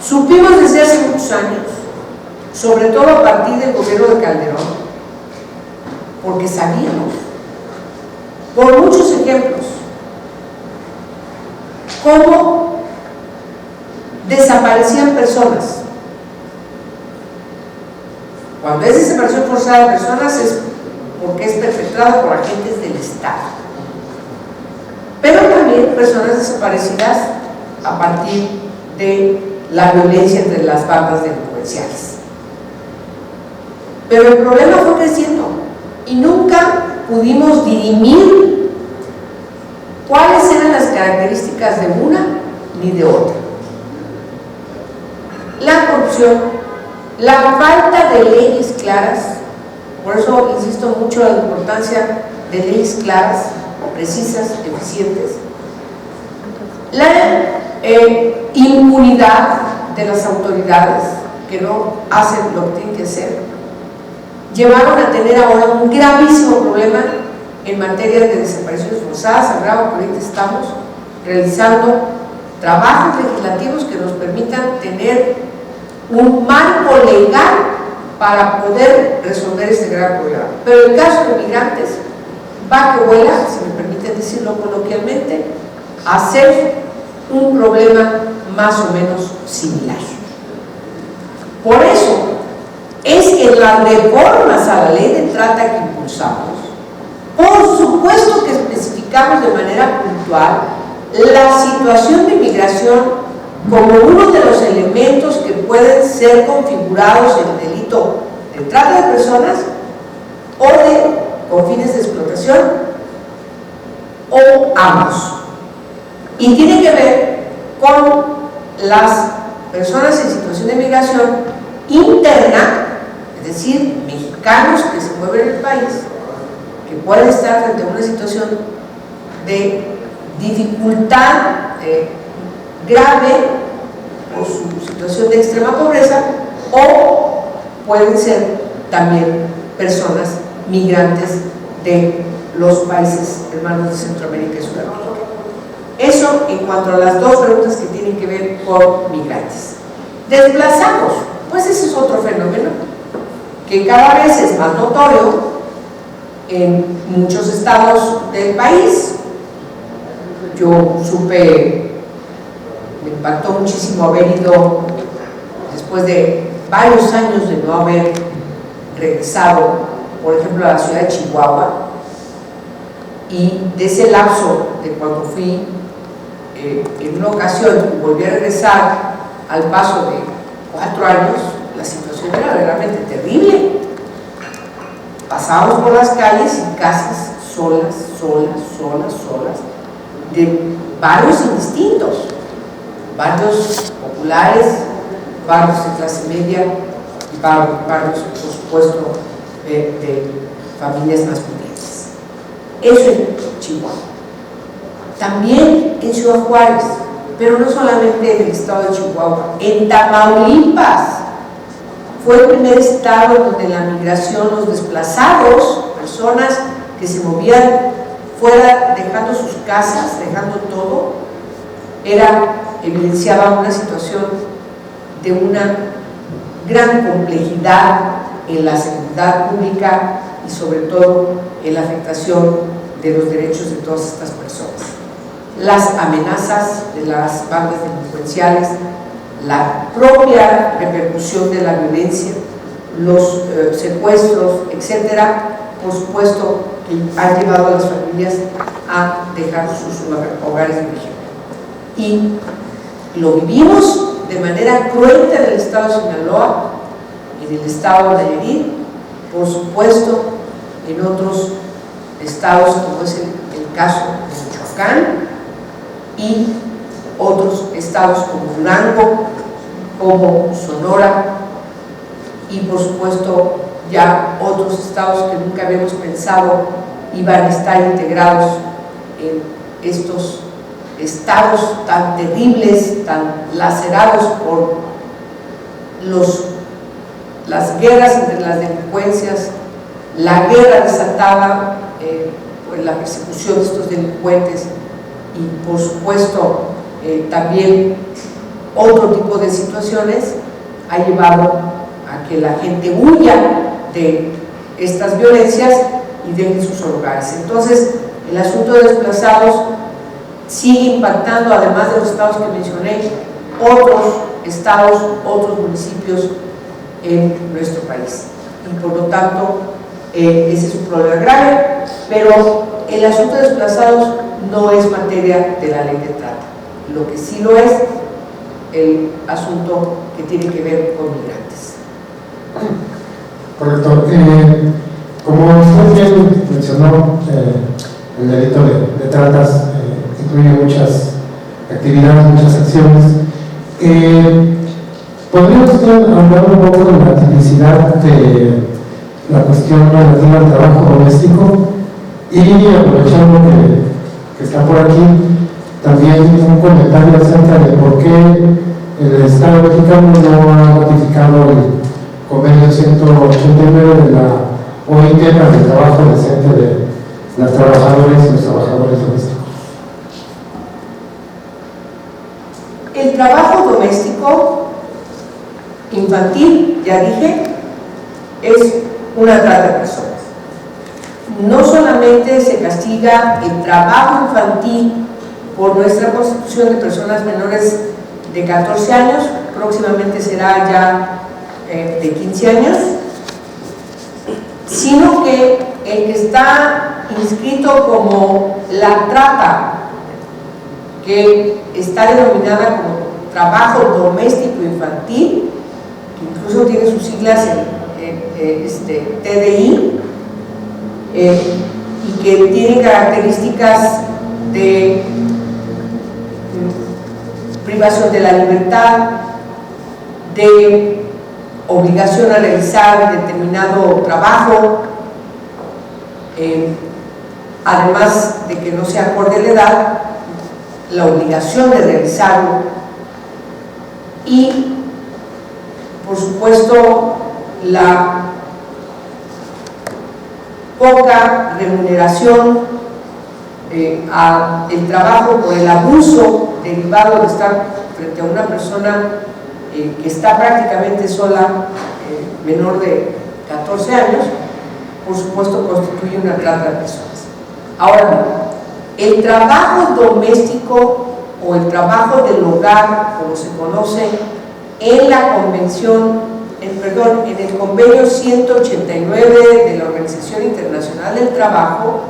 Supimos desde hace muchos años, sobre todo a partir del gobierno de Calderón, porque sabíamos, por muchos ejemplos, cómo desaparecían personas. Cuando es desaparición forzada de personas es porque es perpetrada por agentes del Estado, pero también personas desaparecidas a partir de la violencia entre las bandas delincuenciales. Pero el problema fue creciendo y nunca pudimos dirimir cuáles eran las características de una ni de otra. La corrupción, la falta de leyes claras, por eso insisto mucho en la importancia de leyes claras, precisas, eficientes, la impunidad de las autoridades que no hacen lo que tienen que hacer, llevaron a tener ahora un gravísimo problema en materia de desapariciones forzadas, al grado que ahorita estamos realizando trabajos legislativos que nos permitan tener un marco legal para poder resolver este gran problema. Pero el caso de migrantes va que vuela, si me permiten decirlo coloquialmente, a ser un problema más o menos similar. Por eso es que en las reformas a la ley de trata que impulsamos, por supuesto que especificamos de manera puntual la situación de migración como uno de los elementos que pueden ser configurados en el delito de trata de personas o con fines de explotación o ambos. Y tiene que ver con las personas en situación de migración interna, es decir, mexicanos que se mueven en el país, que pueden estar frente a una situación de dificultad grave por su situación de extrema pobreza, o pueden ser también personas migrantes de los países hermanos de Centroamérica y Sudamérica. Eso en cuanto a las dos preguntas que tienen que ver con migrantes. Desplazados, pues ese es otro fenómeno que cada vez es más notorio en muchos estados del país. Yo supe, me impactó muchísimo haber ido después de varios años de no haber regresado, por ejemplo, a la ciudad de Chihuahua, y de ese lapso de cuando fui en una ocasión y volví a regresar al paso de 4 años, la situación era verdaderamente terrible. Pasábamos por las calles y casas solas, de barrios indistintos, barrios populares, barrios de clase media y barrios, por supuesto, de familias más pudientes. Eso en Chihuahua. También en Ciudad Juárez, pero no solamente en el estado de Chihuahua, en Tamaulipas fue el primer estado donde la migración, los desplazados, personas que se movían fuera, dejando sus casas, dejando todo, evidenciaba una situación de una gran complejidad en la seguridad pública y sobre todo en la afectación de los derechos de todas estas personas. Las amenazas de las bandas delincuenciales, la propia repercusión de la violencia, los secuestros, etcétera, por supuesto que han llevado a las familias a dejar sus hogares de origen. Y lo vivimos de manera cruenta en el estado de Sinaloa, en el estado de Nayarit, por supuesto en otros estados como es el caso de Michoacán, y otros estados como Durango, como Sonora, y por supuesto ya otros estados que nunca habíamos pensado iban a estar integrados en estos estados tan terribles, tan lacerados por las guerras entre las delincuencias, la guerra desatada por la persecución de estos delincuentes, y por supuesto también otro tipo de situaciones ha llevado a que la gente huya de estas violencias y deje sus hogares. Entonces el asunto de desplazados sigue impactando, además de los estados que mencioné, otros estados, otros municipios en nuestro país, y por lo tanto ese es un problema grave. Pero el asunto de desplazados no es materia de la ley de trata. Lo que sí lo es el asunto que tiene que ver con migrantes. Correcto. Como usted bien mencionó, el delito de tratas incluye muchas actividades, muchas acciones. ¿Podría usted hablar un poco de la tipicidad de la cuestión relativa al trabajo doméstico? Y aprovechando que está por aquí, también un comentario acerca de por qué el Estado mexicano no ha ratificado el convenio 189 de la OIT para el trabajo decente de las trabajadoras y los trabajadores domésticos. es una trata de personas. No solamente se castiga el trabajo infantil por nuestra Constitución de personas menores de 14 años, próximamente será ya de 15 años, sino que el que está inscrito como la trata, que está denominada como trabajo doméstico infantil, que incluso tiene sus siglas en TDI, y que tiene características de privación de la libertad, de obligación a realizar determinado trabajo, además de que no se acorde la edad, la obligación de realizarlo, y por supuesto la poca remuneración al trabajo por el abuso derivado de estar frente a una persona que está prácticamente sola, menor de 14 años, por supuesto constituye una trata de personas. Ahora bien, el trabajo doméstico o el trabajo del hogar, como se conoce en la convención, en el convenio 189 de la Organización Internacional del Trabajo,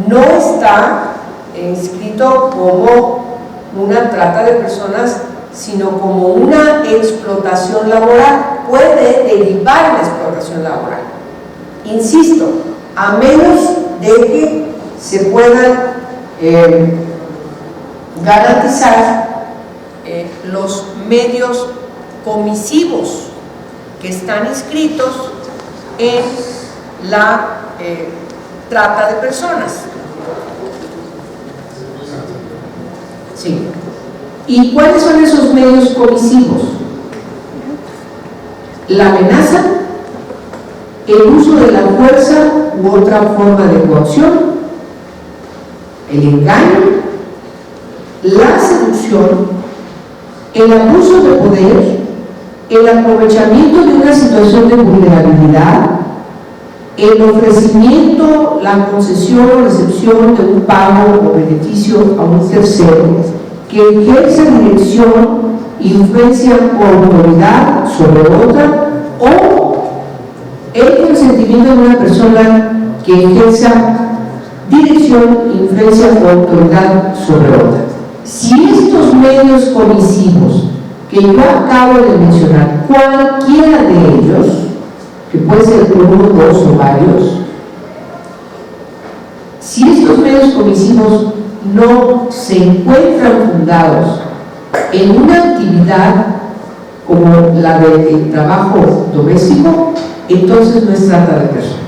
no está inscrito como una trata de personas, sino como una explotación laboral. Puede derivar en explotación laboral, insisto, a menos de que se puedan garantizar los medios comisivos que están inscritos en la trata de personas. Sí. ¿Y cuáles son esos medios comisivos? La amenaza, el uso de la fuerza u otra forma de coacción, el engaño, la seducción, el abuso de poder, el aprovechamiento de una situación de vulnerabilidad, el ofrecimiento, la concesión o recepción de un pago o beneficio a un tercero que ejerza dirección, influencia o autoridad sobre otra, o el consentimiento de una persona que ejerza dirección, influencia o autoridad sobre otra. Si estos medios comisivos que yo acabo de mencionar, cualquiera de ellos, que puede ser uno, dos o varios, si estos medios comisivos no se encuentran fundados en una actividad como la del trabajo doméstico, entonces no es trata de personas.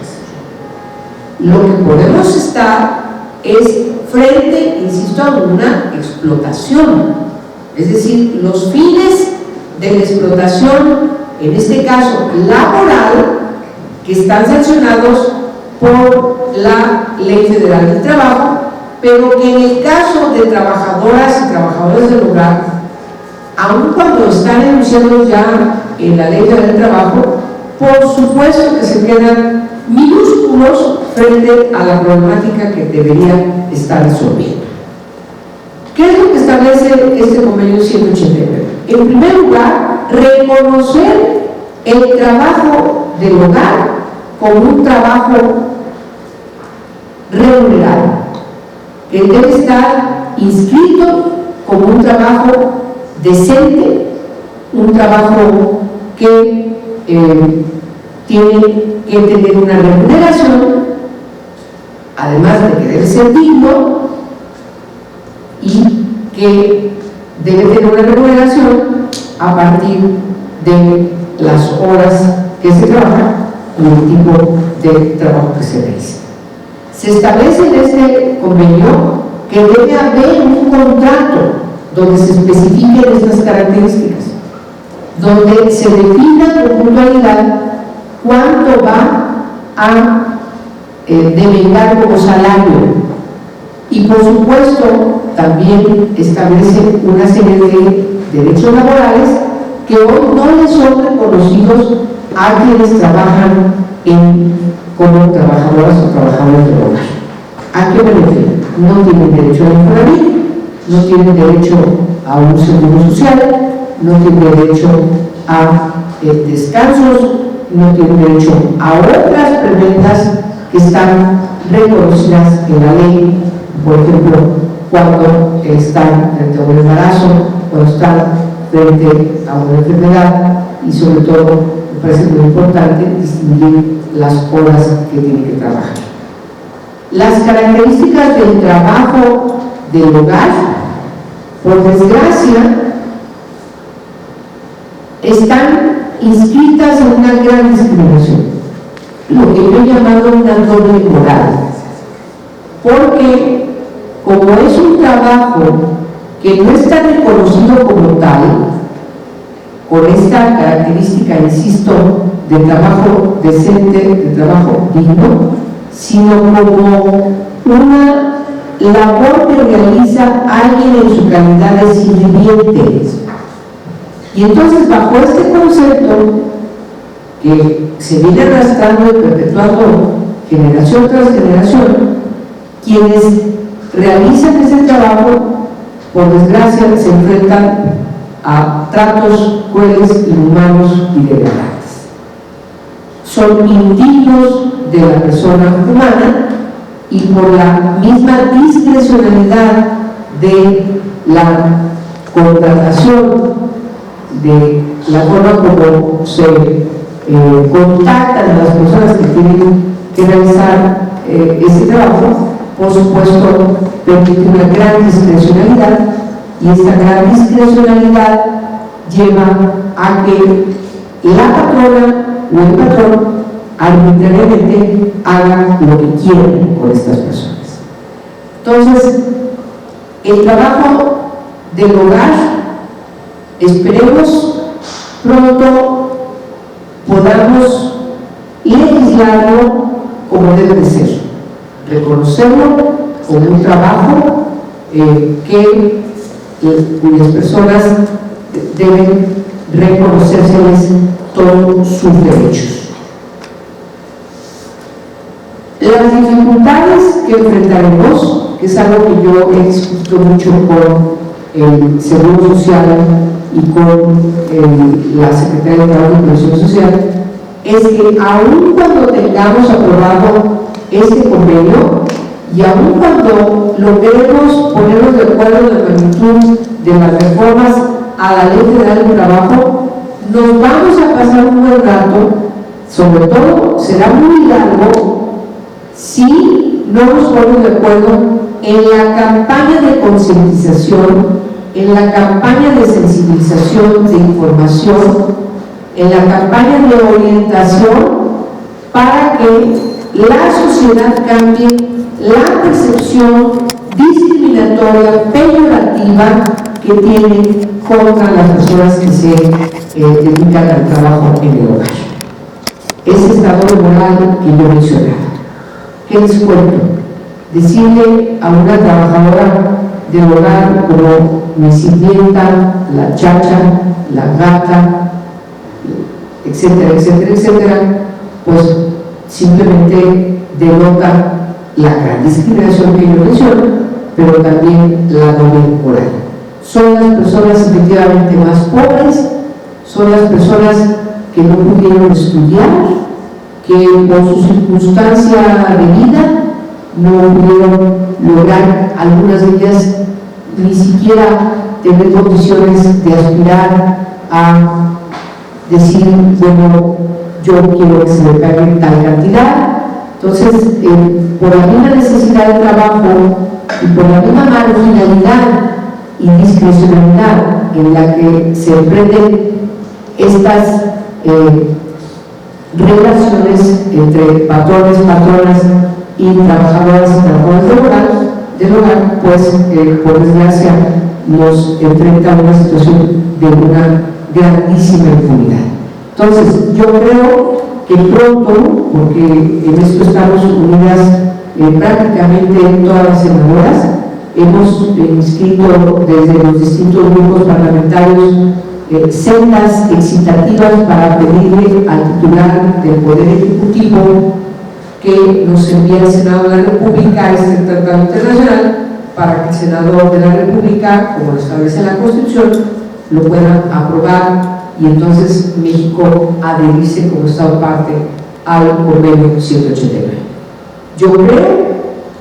Lo que podemos estar es frente, insisto, a una explotación, es decir, los fines de la explotación, en este caso laboral, que están sancionados por la Ley Federal del Trabajo, pero que en el caso de trabajadoras y trabajadores del hogar, aun cuando están enunciados ya en la Ley Federal del Trabajo, por supuesto que se quedan minúsculos frente a la problemática que deberían estar resolviendo. ¿Qué es lo que establece este convenio 189? En primer lugar, reconocer el trabajo del hogar como un trabajo remunerado, que debe estar inscrito como un trabajo decente, un trabajo que tiene que tener una remuneración, además de que debe ser digno, y que debe tener una remuneración a partir de las horas que se trabaja y el tipo de trabajo que se realiza. Se establece en este convenio que debe haber un contrato donde se especifiquen estas características, donde se defina con puntualidad cuánto va a devengar como salario, y por supuesto también establece una serie de derechos laborales que hoy no les son reconocidos a quienes trabajan trabajadoras o trabajadores del hogar. ¿A qué me refiero? No tienen derecho a Infonavit, no tienen derecho a un seguro social, no tienen derecho a descansos, no tienen derecho a otras prebendas que están reconocidas en la ley, por ejemplo, cuando están frente a un embarazo, cuando están frente a una enfermedad, y sobre todo, me parece muy importante distinguir las horas que tienen que trabajar. Las características del trabajo del hogar, por desgracia, están inscritas en una gran discriminación, lo que yo he llamado una doble moral, porque como es un trabajo que no está reconocido como tal, con esta característica, insisto, de trabajo decente, de trabajo digno, sino como una labor que realiza alguien en su calidad de sirviente. Y entonces, bajo este concepto, que se viene arrastrando y perpetuando generación tras generación, quienes realizan ese trabajo, por desgracia, se enfrentan a tratos crueles, inhumanos y degradantes. Son indignos de la persona humana, y por la misma discrecionalidad de la contratación, de la forma como se contactan las personas que tienen que realizar ese trabajo, por supuesto, permite una gran discrecionalidad, y esta gran discrecionalidad lleva a que la patrona o el patrón arbitrariamente haga lo que quieren con estas personas. Entonces, el trabajo del hogar, esperemos pronto podamos legislarlo como debe de ser, reconocerlo como un trabajo cuyas personas deben reconocérseles todos sus derechos. Las dificultades que enfrentaremos, que es algo que yo he discutido mucho con el Seguro Social y con la Secretaría de Trabajo y Previsión Social, es que aun cuando tengamos aprobado este convenio y aun cuando logremos ponernos de acuerdo en la magnitud de las reformas a la Ley Federal del Trabajo, nos vamos a pasar un buen rato, sobre todo será muy largo, si no nos ponemos de acuerdo en la campaña de concientización, en la campaña de sensibilización, de información, en la campaña de orientación, para que la sociedad cambie la percepción discriminatoria, peyorativa que tiene contra las personas que se dedican al trabajo en el hogar. Ese estado de moral que yo mencionaba. ¿Qué les cuento? Decirle a una trabajadora del hogar como mi sirvienta, la chacha, la gata, etcétera, etcétera, etcétera, pues simplemente denota la gran discriminación que yo menciono, pero también la doble moral. Son las personas efectivamente más pobres, son las personas que no pudieron estudiar, que por su circunstancia de vida no pudieron lograr, algunas de ellas ni siquiera tener condiciones de aspirar a decir, bueno, yo quiero que se me pague tal cantidad. Entonces, por la misma necesidad de trabajo y por la misma marginalidad y discrecionalidad en la que se emprenden estas relaciones entre patrones, patronas y trabajadoras y trabajadores del hogar, pues por desgracia nos enfrenta a una situación de una grandísima impunidad. Entonces, yo creo que pronto, porque en esto estamos unidas prácticamente todas las senadoras, hemos inscrito desde los distintos grupos parlamentarios sendas excitativas para pedirle al titular del Poder Ejecutivo que nos envíe el Senado de la República este tratado internacional para que el Senado de la República, como lo establece la Constitución, lo pueda aprobar y entonces México adherirse como Estado parte al convenio 189. Yo creo,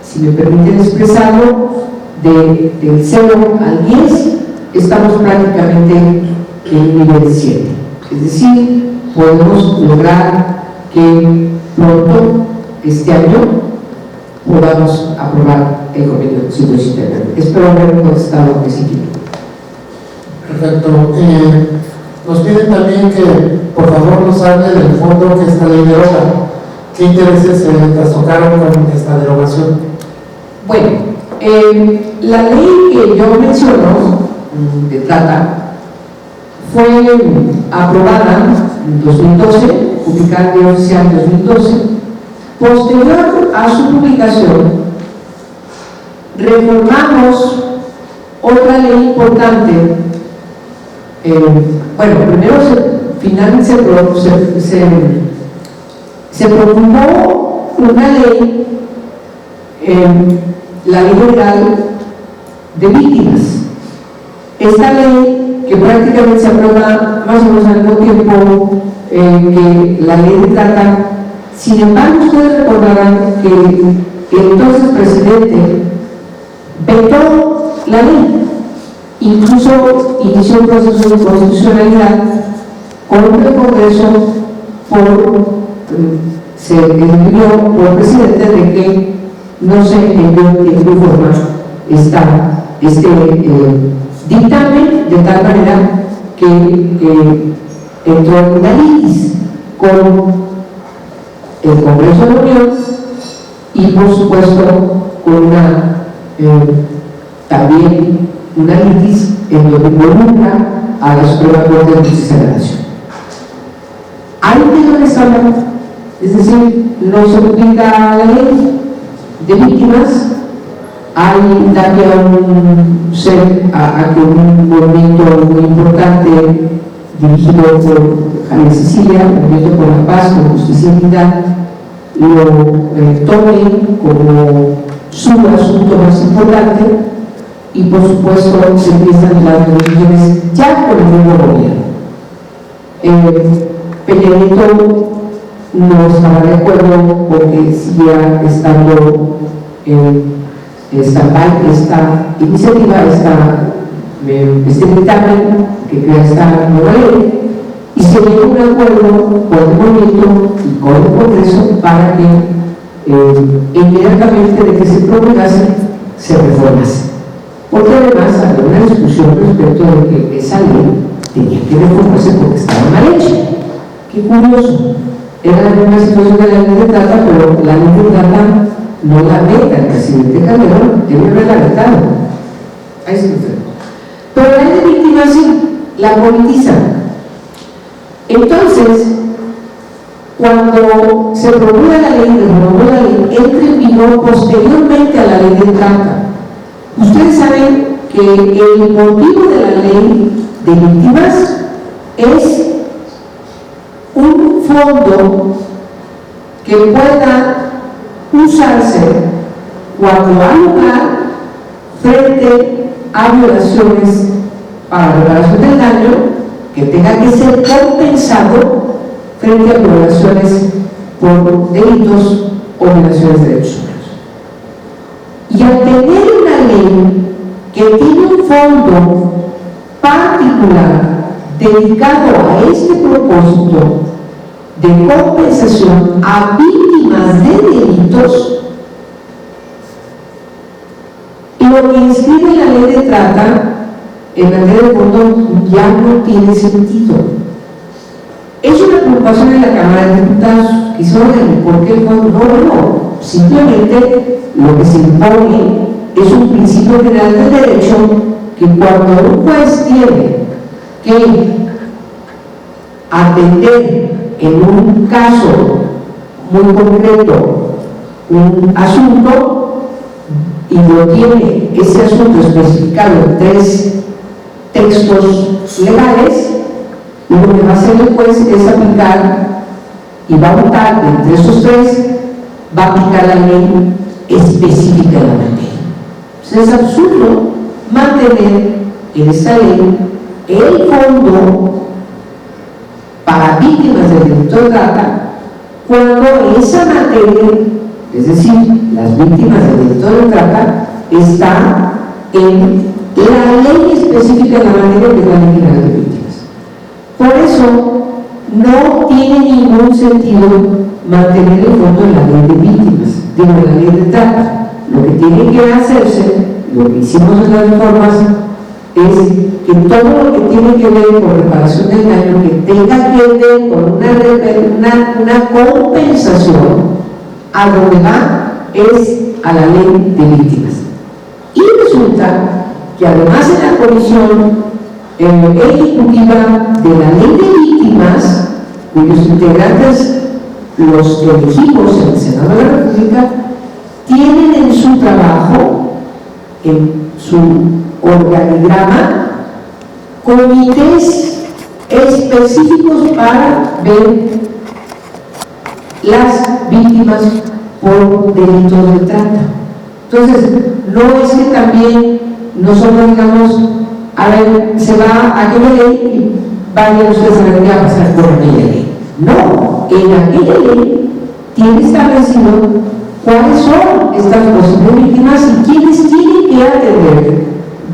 si me permiten expresarlo, del 0 al 10 estamos prácticamente en el nivel 7. Es decir, podemos lograr que pronto, este año, podamos aprobar el convenio 189. Espero haber contestado ese título. Perfecto. Nos piden también que por favor nos hable del fondo que esta ley deroga. ¿Qué intereses se trastocaron con esta derogación? Bueno, la ley que yo menciono de trata fue aprobada en 2012, publicada en el Diario Oficial en 2012. Posterior a su publicación, reformamos otra ley importante. Bueno, primero finalmente se promulgó una ley, la Ley General de Víctimas. Esta ley, que prácticamente se aprueba más o menos al mismo tiempo que la ley de trata. Sin embargo, ustedes recordarán que el entonces presidente vetó la ley, incluso inició un proceso de constitucionalidad con el Congreso se escribió por el presidente de que no se entendió en qué forma está este dictamen, de tal manera que entró en una litis con el Congreso de la Unión y por supuesto con también una litis en donde involucra a la Suprema Corte de Justicia de la Nación. Ahí quedó en esta ley, es decir, no se publica la ley de víctimas, hay daño a que un movimiento muy importante dirigido por Javier Cecilia, el Movimiento por la Paz, por Justicia y Dignidad, lo tome como su asunto más importante y por supuesto se empiezan las negociaciones ya con el nuevo gobierno. Peña Nieto no estaba de acuerdo porque seguía estando esta iniciativa, este dictamen que crea esta nueva ley, y se llegó a un acuerdo con el movimiento y con el Congreso para que inmediatamente de que se promulgase se reformase. Porque además había una discusión respecto de que esa ley tenía que reformarse porque estaba mal hecha. Qué curioso, era la misma situación de la ley de trata, pero la ley de trata no la veta el presidente Calderón, debe haberla vetado. Ahí se lo. Pero la ley de víctimas sí, la politizan. Entonces, cuando se promulga la ley, entra en vigor posteriormente a la ley de trata. Ustedes saben que el motivo de la ley de víctimas es un fondo que pueda usarse cuando hay lugar frente a violaciones para reparación del daño que tenga que ser compensado frente a violaciones por delitos o violaciones de derechos humanos. Y al tener una ley que tiene un fondo particular dedicado a este propósito de compensación a víctimas de delitos, lo que inscribe la ley de trata en materia de fondo ya no tiene sentido. Es una preocupación en la Cámara de Diputados, quizá ¿por qué el fondo? No, simplemente lo que se impone es un principio general del derecho que cuando un juez tiene que atender en un caso muy concreto un asunto y lo tiene ese asunto especificado en 3 textos legales, lo que va a hacer el juez es aplicar y va a votar entre esos 3 va a aplicar la ley específica de la materia. Entonces es absurdo mantener en esta ley el fondo para víctimas del delito de trata cuando esa materia, es decir, las víctimas del delito de trata, está en la ley específica de la materia, que es la Ley General de Víctimas. Por eso no tiene ningún sentido mantener el fondo en la ley de víctimas, digo, en la ley de trata. Lo que tiene que hacerse, lo que hicimos en las reformas, es que todo lo que tiene que ver con reparación del daño, que tenga que ver con una compensación, a donde va es a la ley de víctimas. Y resulta que además en la comisión ejecutiva de la ley de víctimas, cuyos integrantes los elegimos en el Senado de la República, tienen en su trabajo, en su organigrama, comités específicos para ver las víctimas por delitos de trata. Entonces, no es que también nosotros digamos, a ver, se va a aquella ley y vayan ustedes a ver qué va a pasar con aquella ley. No, en aquella ley tiene establecido cuáles son estas posibles víctimas y quiénes tienen que atender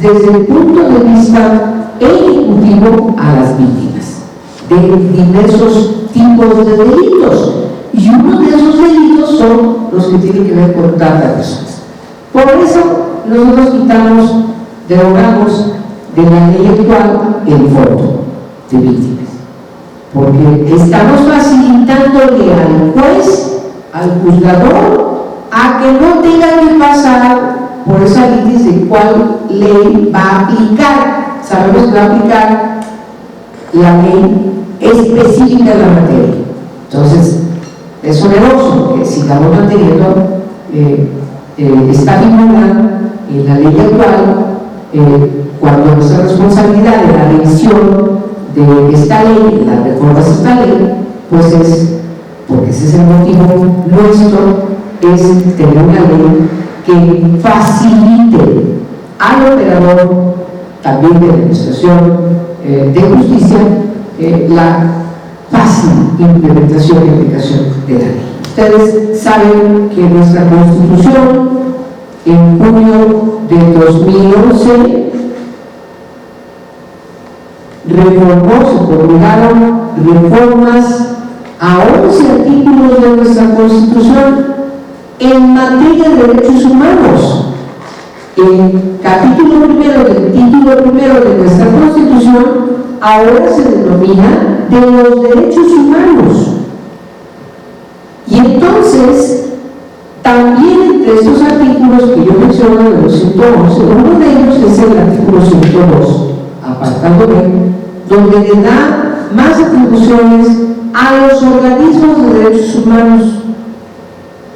desde el punto de vista ejecutivo a las víctimas de diversos tipos de delitos. Y uno de esos delitos son los que tienen que ver con trata de personas. Por eso nosotros derogamos de la ley actual el fondo de víctimas, porque estamos facilitándole al juez, al juzgador, a que no tenga que pasar por esa litis de cuál ley va a aplicar. Sabemos que va a aplicar la ley específica de la materia. Entonces, es oneroso que sigamos manteniendo esta figura en la ley actual, cuando nuestra responsabilidad de la revisión de esta ley, las reformas de esta ley, pues es, porque ese es el motivo nuestro, es tener una ley que facilite al operador, también de la administración de justicia, la fácil implementación y aplicación de la ley. Ustedes saben que nuestra Constitución, en junio de 2011, se promulgaron reformas a 11 artículos de nuestra Constitución en materia de derechos humanos. El capítulo primero del título primero de nuestra Constitución ahora se denomina de los derechos humanos. Y entonces, también entre estos artículos que yo menciono de los 111, uno de ellos es el artículo 102, apartado B, donde le da más atribuciones a los organismos de derechos humanos.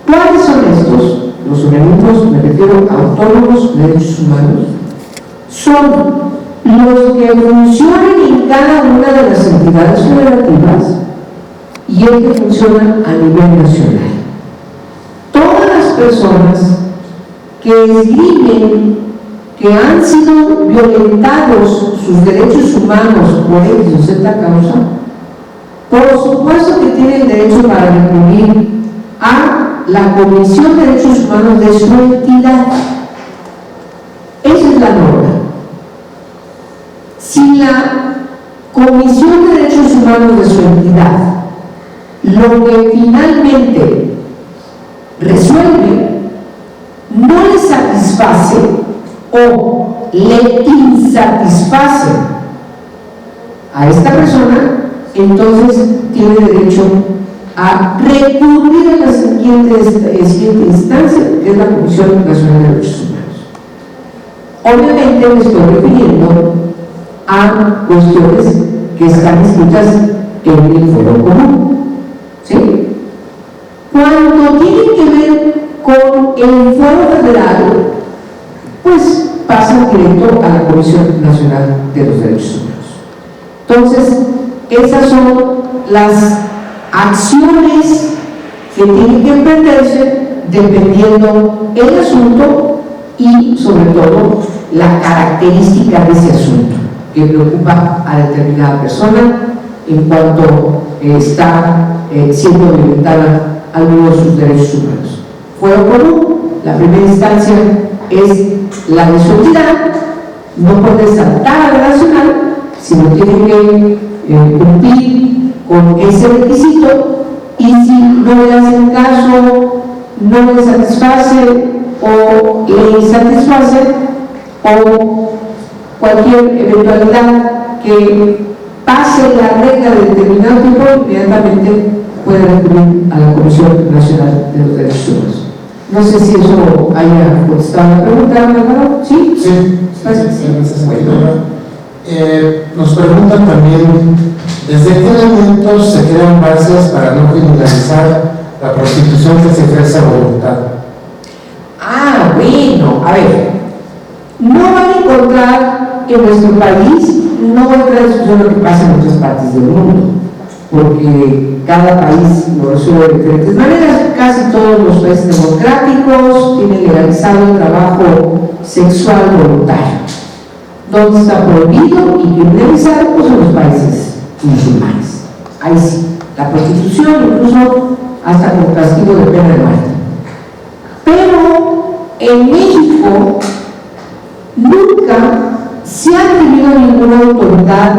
¿Cuáles son estos? Los organismos, me refiero a autónomos de derechos humanos, son los que funcionan en cada una de las entidades federativas y el que funciona a nivel nacional. Todas las personas que esgrimen que han sido violentados sus derechos humanos por X o Z causa, por supuesto que tienen derecho para recurrir a la Comisión de Derechos Humanos de su entidad. Esa es la norma. Si la Comisión de Derechos Humanos de su entidad lo que finalmente resuelve no le satisface o le insatisface a esta persona, entonces tiene derecho a recurrir a la siguiente instancia, que es la Comisión Nacional de Derechos Humanos. Obviamente me estoy refiriendo a cuestiones que están escritas en el foro común, ¿sí? Cuando tienen que ver con el foro federal, pues pasan directo a la Comisión Nacional de los Derechos Humanos. Entonces, esas son las acciones que tiene que emprenderse dependiendo el asunto y sobre todo la característica de ese asunto que preocupa a determinada persona en cuanto está siendo violentada algunos de sus derechos humanos. Fuero común, la primera instancia es la de su entidad, no puede saltar a la nacional, sino tiene que cumplir con ese requisito, y si no le hacen caso, no le satisface o le insatisface, o cualquier eventualidad que pase la regla de determinado tipo, inmediatamente puede recurrir a la Comisión Nacional de los Derechos Humanos. No sé si eso haya contestado la pregunta, ¿no? ¿Sí? Sí, gracias. Nos preguntan también, ¿desde qué momento se crean bases para no criminalizar la prostitución que se ejerce a voluntad? Ah, bueno, a ver, no van a encontrar en nuestro país, no va a entrar en discusión lo que pasa en otras partes del mundo, porque cada país lo resuelve de diferentes maneras. Casi todos los países democráticos tienen legalizado el trabajo sexual voluntario. Donde está prohibido y criminalizado, pues en los países musulmanes. Ahí sí, la prostitución incluso hasta con castigo de pena de muerte. Pero en México nunca se ha tenido ninguna autoridad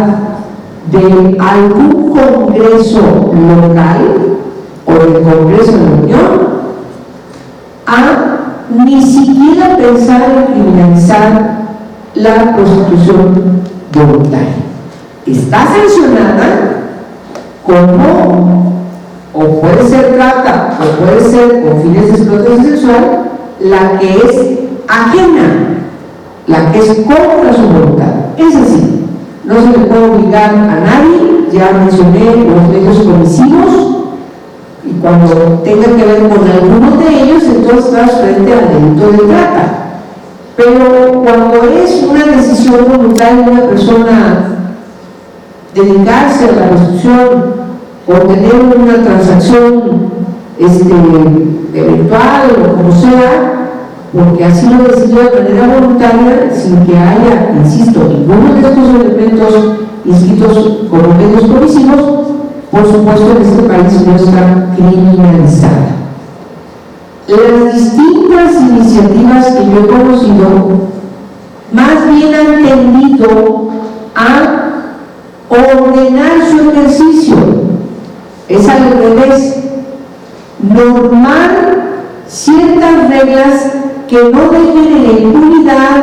de algún congreso local o del Congreso de la Unión a ni siquiera pensar en criminalizar la prostitución voluntaria. Está sancionada como, o puede ser trata, o puede ser con fines de explotación sexual, la que es ajena, la que es contra su voluntad. Es así, no se le puede obligar a nadie. Ya mencioné los medios comisivos, y cuando tenga que ver con alguno de ellos, entonces estás frente al delito de trata. Pero cuando es una decisión voluntaria de una persona dedicarse a la prostitución o tener una transacción eventual o como sea, porque así lo decidió de manera voluntaria, sin que haya, insisto, ninguno de estos elementos inscritos como medios comisivos, por supuesto en este país no está criminalizada. Las distintas iniciativas que yo he conocido más bien han tendido a ordenar su ejercicio. Es al revés, normar ciertas reglas que no dejen en impunidad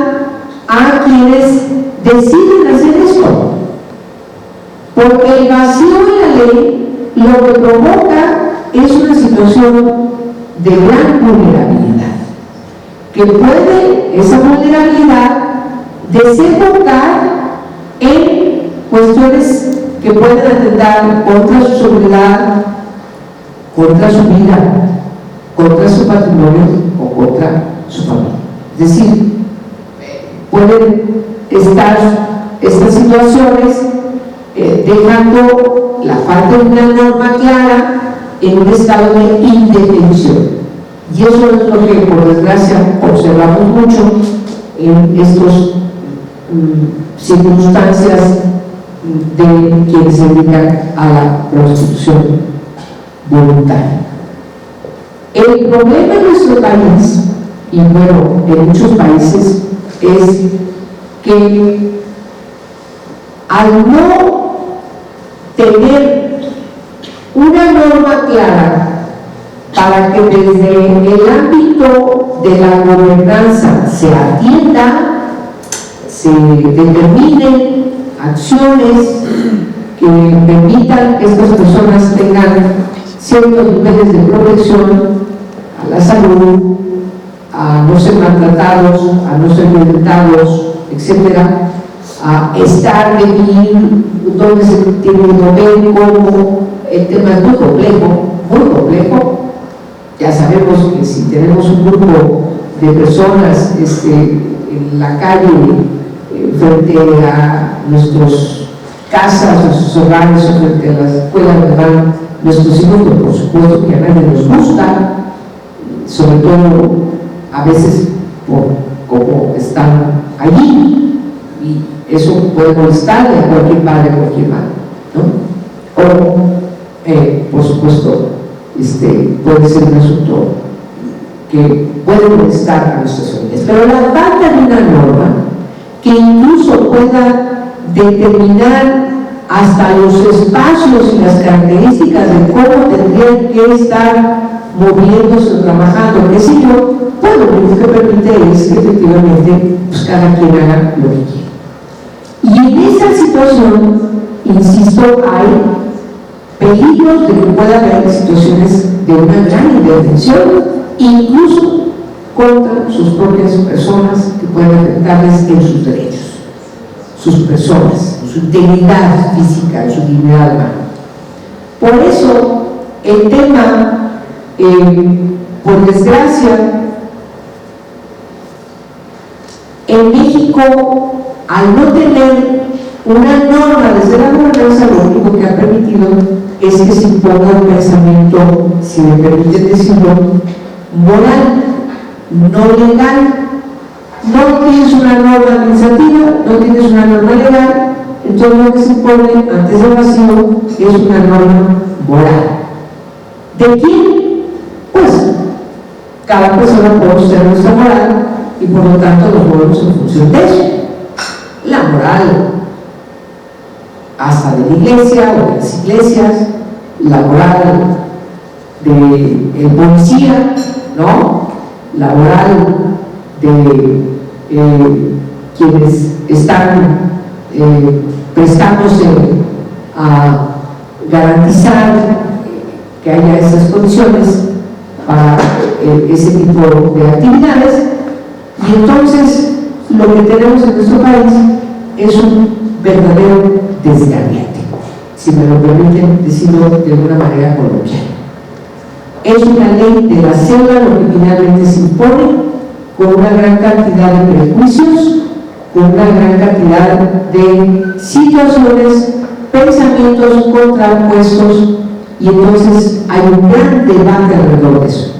a quienes deciden hacer esto, porque el vacío de la ley lo que provoca es una situación de gran vulnerabilidad, que puede esa vulnerabilidad desembocar en cuestiones que pueden atentar contra su seguridad, contra su vida, contra su patrimonio o contra su familia. Es decir, pueden estar estas situaciones dejando la falta de una norma clara en un estado de indefensión. Y eso es lo que, por desgracia, observamos mucho en estas circunstancias de quienes se dedican a la prostitución voluntaria. El problema en nuestro país, y bueno, en muchos países, es que al no tener una norma clara para que desde el ámbito de la gobernanza se atienda, se determinen acciones que permitan que estas personas tengan ciertos niveles de protección a la salud, a no ser maltratados, a no ser violentados, etcétera, a estar, vivir, dónde se tiene que mover, cómo. El tema es muy complejo, muy complejo. Ya sabemos que si tenemos un grupo de personas en la calle frente a nuestros casas, nuestros hogares o frente a la escuela donde van nuestros hijos, que por supuesto que a nadie nos gusta, sobre todo a veces por cómo están allí, y eso puede molestarle a cualquier padre, a cualquier madre, ¿no? O, por supuesto, puede ser un asunto que puede molestar a nuestras familias. Pero la falta de una norma que incluso pueda determinar hasta los espacios y las características de cómo tendrían que estar moviéndose o trabajando, qué sé yo, bueno, lo que permite es que efectivamente pues, cada quien haga lo que quiera. Y en esa situación, insisto, hay peligros de que pueda haber situaciones de una gran indefensión, incluso contra sus propias personas, que pueden afectarles en sus derechos, sus personas, su integridad física, su dignidad humana. Por eso, el tema, por desgracia, en México, al no tener una norma desde la gobernanza, lo único que ha permitido es que se imponga un pensamiento, si me permiten decirlo, moral, no legal. No tienes una norma administrativa, no tienes una norma legal, entonces lo que se impone antes del vacío es una norma moral. ¿De quién? Pues cada persona puede tener nuestra moral y por lo tanto nos movemos en función de eso. La moral hasta de la iglesia o de las iglesias, la moral del policía, ¿no? La moral de quienes están prestándose a garantizar que haya esas condiciones para ese tipo de actividades. Y entonces lo que tenemos en nuestro país es un verdadero desgarriate, si me lo permiten decirlo de alguna manera coloquial. Es una ley de la selva lo que finalmente se impone, con una gran cantidad de prejuicios, con una gran cantidad de situaciones, pensamientos contrapuestos, y entonces hay un gran debate alrededor de eso.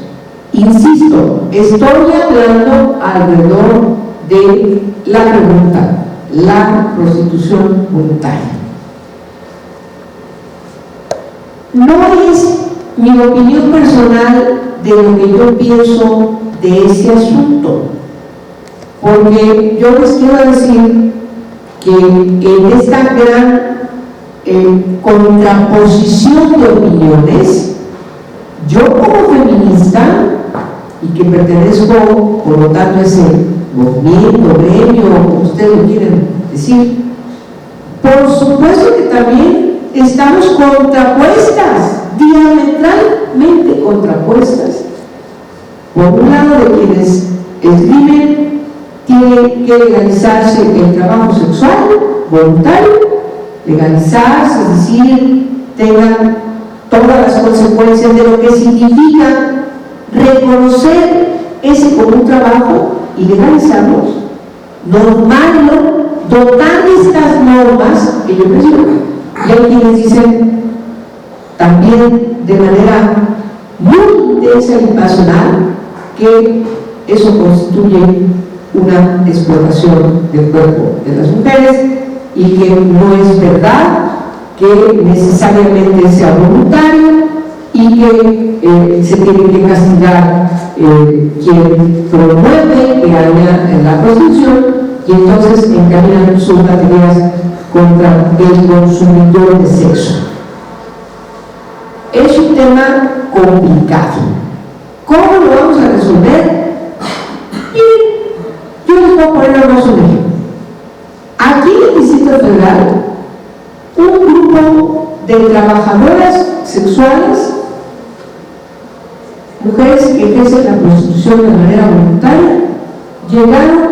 Insisto, estoy hablando alrededor de la pregunta, la prostitución voluntaria. No es mi opinión personal de lo que yo pienso de ese asunto, porque yo les quiero decir que en esta gran contraposición de opiniones, yo como feminista, y que pertenezco por lo tanto a ese movimiento, gremio, como ustedes lo quieren decir, por supuesto que también estamos contrapuestas, diametralmente contrapuestas. Por un lado, de quienes escriben, tiene que legalizarse el trabajo sexual voluntario, legalizarse, es decir, tengan todas las consecuencias de lo que significa reconocer ese como un trabajo y legalizarlos, normarlo, dotar de estas normas que yo menciono. Y hay quienes dicen también de manera muy intensa y pasional que eso constituye una explotación del cuerpo de las mujeres y que no es verdad que necesariamente sea voluntario y que se tiene que castigar quien promueve que haya en la prostitución y entonces encaminan sus baterías contra el consumidor de sexo. Es un tema complicado. ¿Cómo lo vamos a resolver? Y yo les voy a poner más un ejemplo. Aquí en el Distrito Federal, un grupo de trabajadoras sexuales, mujeres que ejercen la prostitución de manera voluntaria, llegaron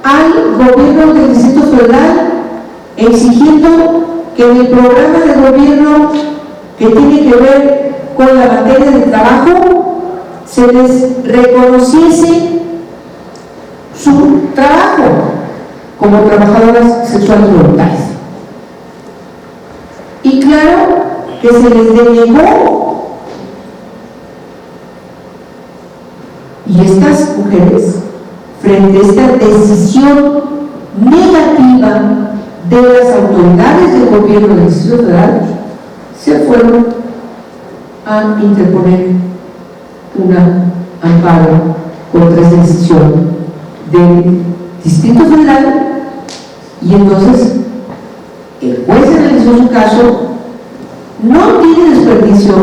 al gobierno del Distrito Federal exigiendo que en el programa de gobierno que tiene que ver con la materia de trabajo se les reconociese su trabajo como trabajadoras sexuales voluntarias. Y claro que se les denegó. Y estas mujeres, frente a esta decisión negativa de las autoridades del gobierno del Distrito Federal, se fueron a interponer un amparo contra esta decisión del Distrito Federal, y entonces el juez analizó su caso. No tiene desperdicio,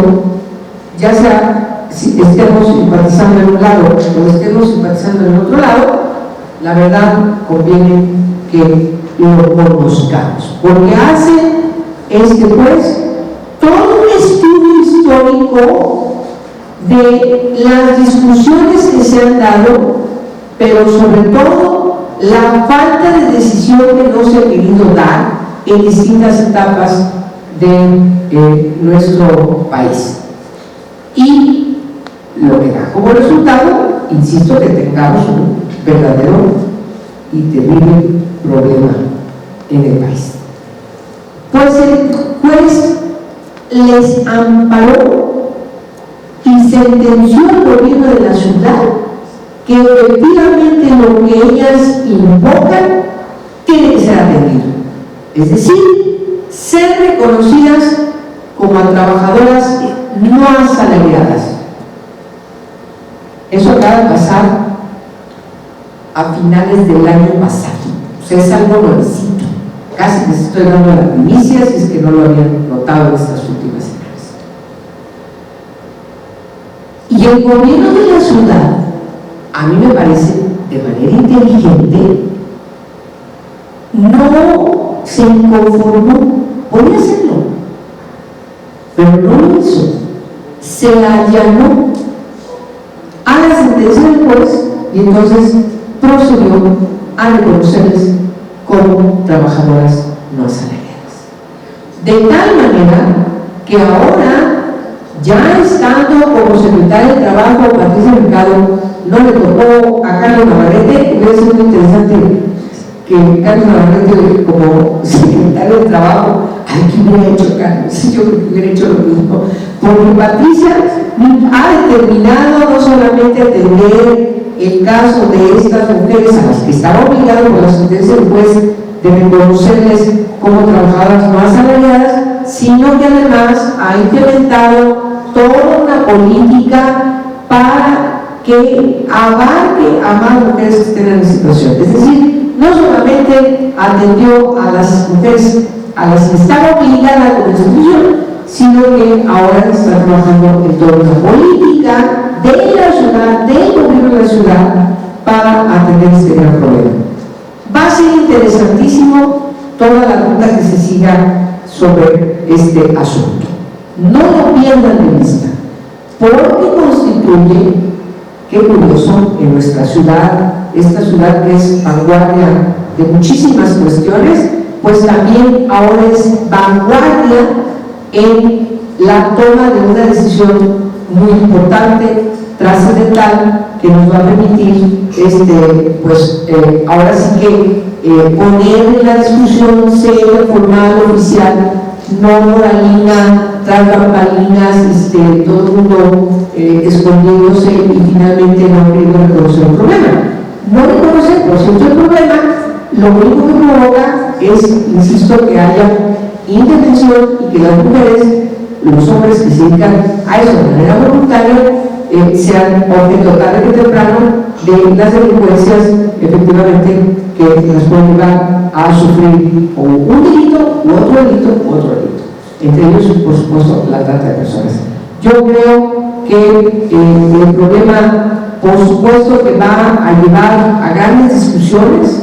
ya sea si estemos simpatizando en un lado o estemos simpatizando en otro lado, la verdad conviene que lo conozcamos, porque hace este juez todo un estudio histórico de las discusiones que se han dado, pero sobre todo la falta de decisión que no se ha querido dar en distintas etapas de nuestro país. Y lo que da como resultado, insisto, que tengamos un verdadero y terrible problema en el país. Pues el juez les amparó y sentenció al gobierno de la ciudad que efectivamente lo que ellas invocan tiene que ser atendido, es decir, ser reconocidas como trabajadoras no asalariadas. Eso acaba de pasar a finales del año pasado, o sea, es algo nuevecito. Casi les estoy dando la primicia, si es que no lo habían notado en estas últimas semanas. Y el gobierno de la ciudad, a mí me parece, de manera inteligente, no se conformó. Podía hacerlo, pero no lo hizo. Se allanó a la sentencia del juez y entonces procedió a reconocerles como trabajadoras no asalariadas. De tal manera que ahora, ya estando como secretaria de Trabajo, Patricia Mercado, no le tocó a Carlos Navarrete. Hubiera sido muy interesante que Carlos Navarrete, como secretario de Trabajo, ¿qué hubiera hecho Carlos? Yo creo que hubiera hecho lo mismo, porque Patricia ha determinado no solamente atender el caso de estas mujeres a las que estaba obligado por la sentencia del juez de reconocerles como trabajadoras no asalariadas, sino que además ha implementado toda una política para que abarque a más mujeres que estén en la situación. Es decir, no solamente atendió a las mujeres a las que estaba obligada con la institución, sino que ahora está trabajando en toda una política de la ciudad, del gobierno de la ciudad, para atender este gran problema. Va a ser interesantísimo toda la ruta que se siga sobre este asunto. No lo pierdan de vista, porque constituye, qué curioso, en nuestra ciudad, esta ciudad que es vanguardia de muchísimas cuestiones, pues también ahora es vanguardia en la toma de una decisión muy importante, trascendental, que nos va a permitir ahora sí que poner en la discusión seria, formal, oficial, no moralina, tras bambalinas, todo el mundo escondiéndose y finalmente no queriendo reconocer el problema. No reconocer, por cierto, el problema, lo único que provoca es, insisto, que haya intervención y que las mujeres, los hombres que se dedican a eso de manera voluntaria, sean objeto tarde que temprano de las delincuencias, efectivamente, que las pueden llevar a sufrir o un delito, u otro delito, entre ellos, por supuesto, la trata de personas. Yo creo que el problema, por supuesto, que va a llevar a grandes discusiones.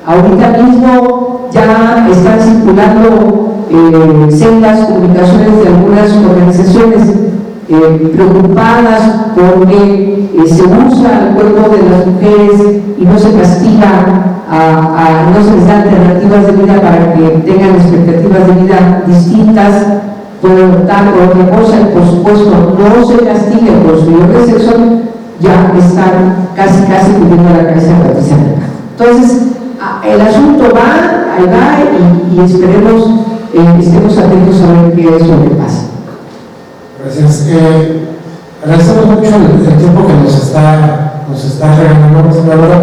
Ahorita mismo ya están circulando sendas comunicaciones de algunas organizaciones preocupadas porque se usa el cuerpo de las mujeres y no se castiga, no se les da alternativas de vida para que tengan expectativas de vida distintas, pueden optar por otra cosa y por supuesto no se castiga el consumidor de sexo, ya están casi pidiendo la cabeza de Patricia Mercado. Entonces, el asunto va, ahí va, y esperemos estemos atentos a ver qué es lo que pasa. Gracias. Agradecemos mucho el tiempo que nos está regalando, senadora,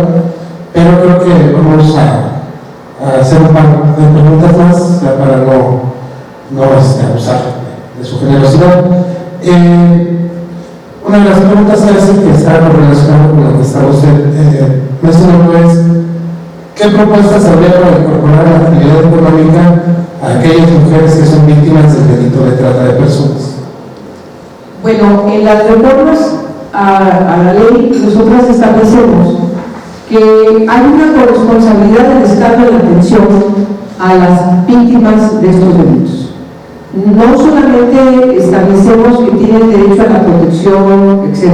pero creo que vamos a hacer un par de preguntas más para no abusar de su generosidad. Una de las preguntas que está relacionada con lo que está usted mencionando es: ¿qué propuestas habría para incorporar la actividad económica a aquellas mujeres que son víctimas del delito de trata de personas? Bueno, en las reformas a la ley nosotros establecemos que hay una corresponsabilidad del Estado en la atención a las víctimas de estos delitos. No solamente establecemos que tienen derecho a la protección, etc.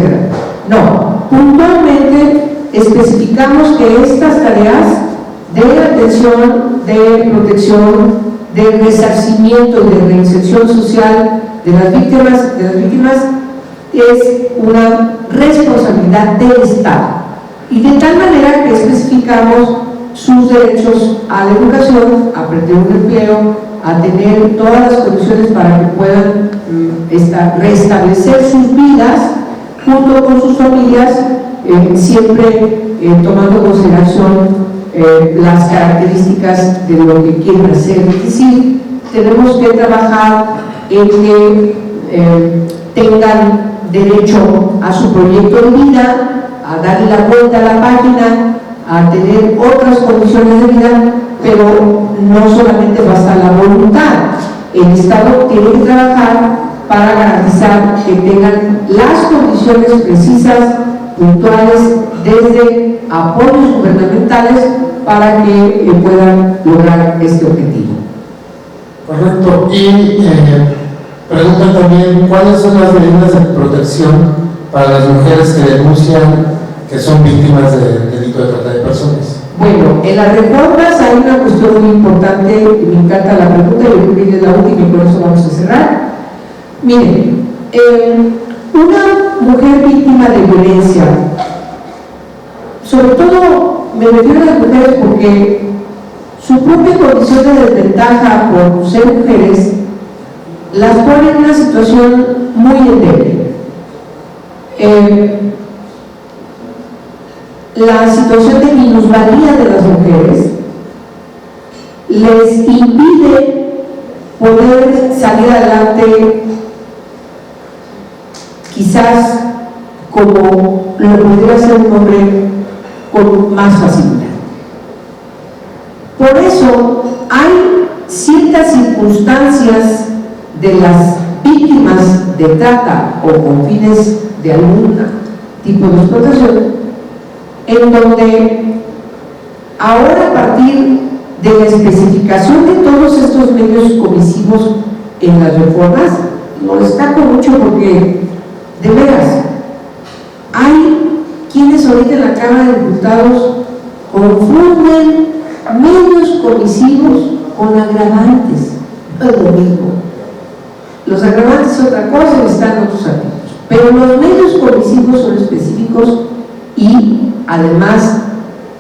No, puntualmente especificamos que estas tareas de atención, de protección, de resarcimiento y de reinserción social de las víctimas es una responsabilidad del Estado, y de tal manera que especificamos sus derechos a la educación, a perder un empleo, a tener todas las condiciones para que puedan restablecer sus vidas junto con sus familias, siempre tomando en consideración las características de lo que quieren hacer. Es decir, tenemos que trabajar en que tengan derecho a su proyecto de vida, a darle la vuelta a la página, a tener otras condiciones de vida, pero no solamente basta la voluntad. El Estado tiene que trabajar para garantizar que tengan las condiciones precisas, puntuales, desde apoyos gubernamentales para que puedan lograr este objetivo. Correcto. Y preguntan también: ¿cuáles son las medidas de protección para las mujeres que denuncian que son víctimas del delito de trata de personas? Bueno, en las reformas hay una cuestión muy importante, y me encanta la pregunta, yo creo que es la última y con eso vamos a cerrar. Miren, una mujer víctima de violencia, sobre todo me refiero a las mujeres porque su propia condición de desventaja por ser mujeres las pone en una situación muy endeble. La situación de minusvalía de las mujeres les impide poder salir adelante quizás como lo podría hacer un hombre con más facilidad. Por eso hay ciertas circunstancias de las víctimas de trata o con fines de algún tipo de explotación en donde ahora, a partir de la especificación de todos estos medios comisivos en las reformas, lo destaco mucho porque, de veras, hay quienes ahorita en la Cámara de Diputados confunden medios comisivos con agravantes. No es lo mismo. Los agravantes es otra cosa y están otros artículos, pero los medios comisivos son específicos y además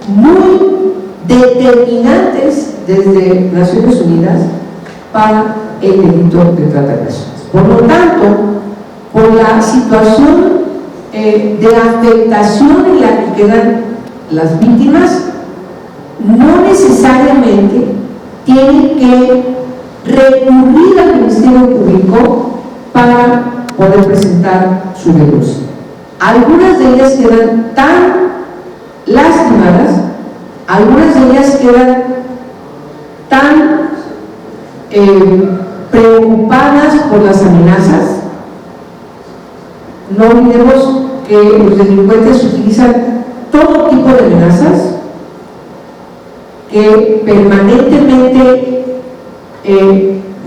muy determinantes desde Naciones Unidas para el delito de trata de personas. Por lo tanto, por la situación de afectación en la que quedan las víctimas, no necesariamente tienen que recurrir al Ministerio Público para poder presentar su denuncia. Algunas de ellas quedan tan lastimadas, algunas de ellas quedan tan preocupadas por las amenazas. No olvidemos que los delincuentes utilizan todo tipo de amenazas que permanentemente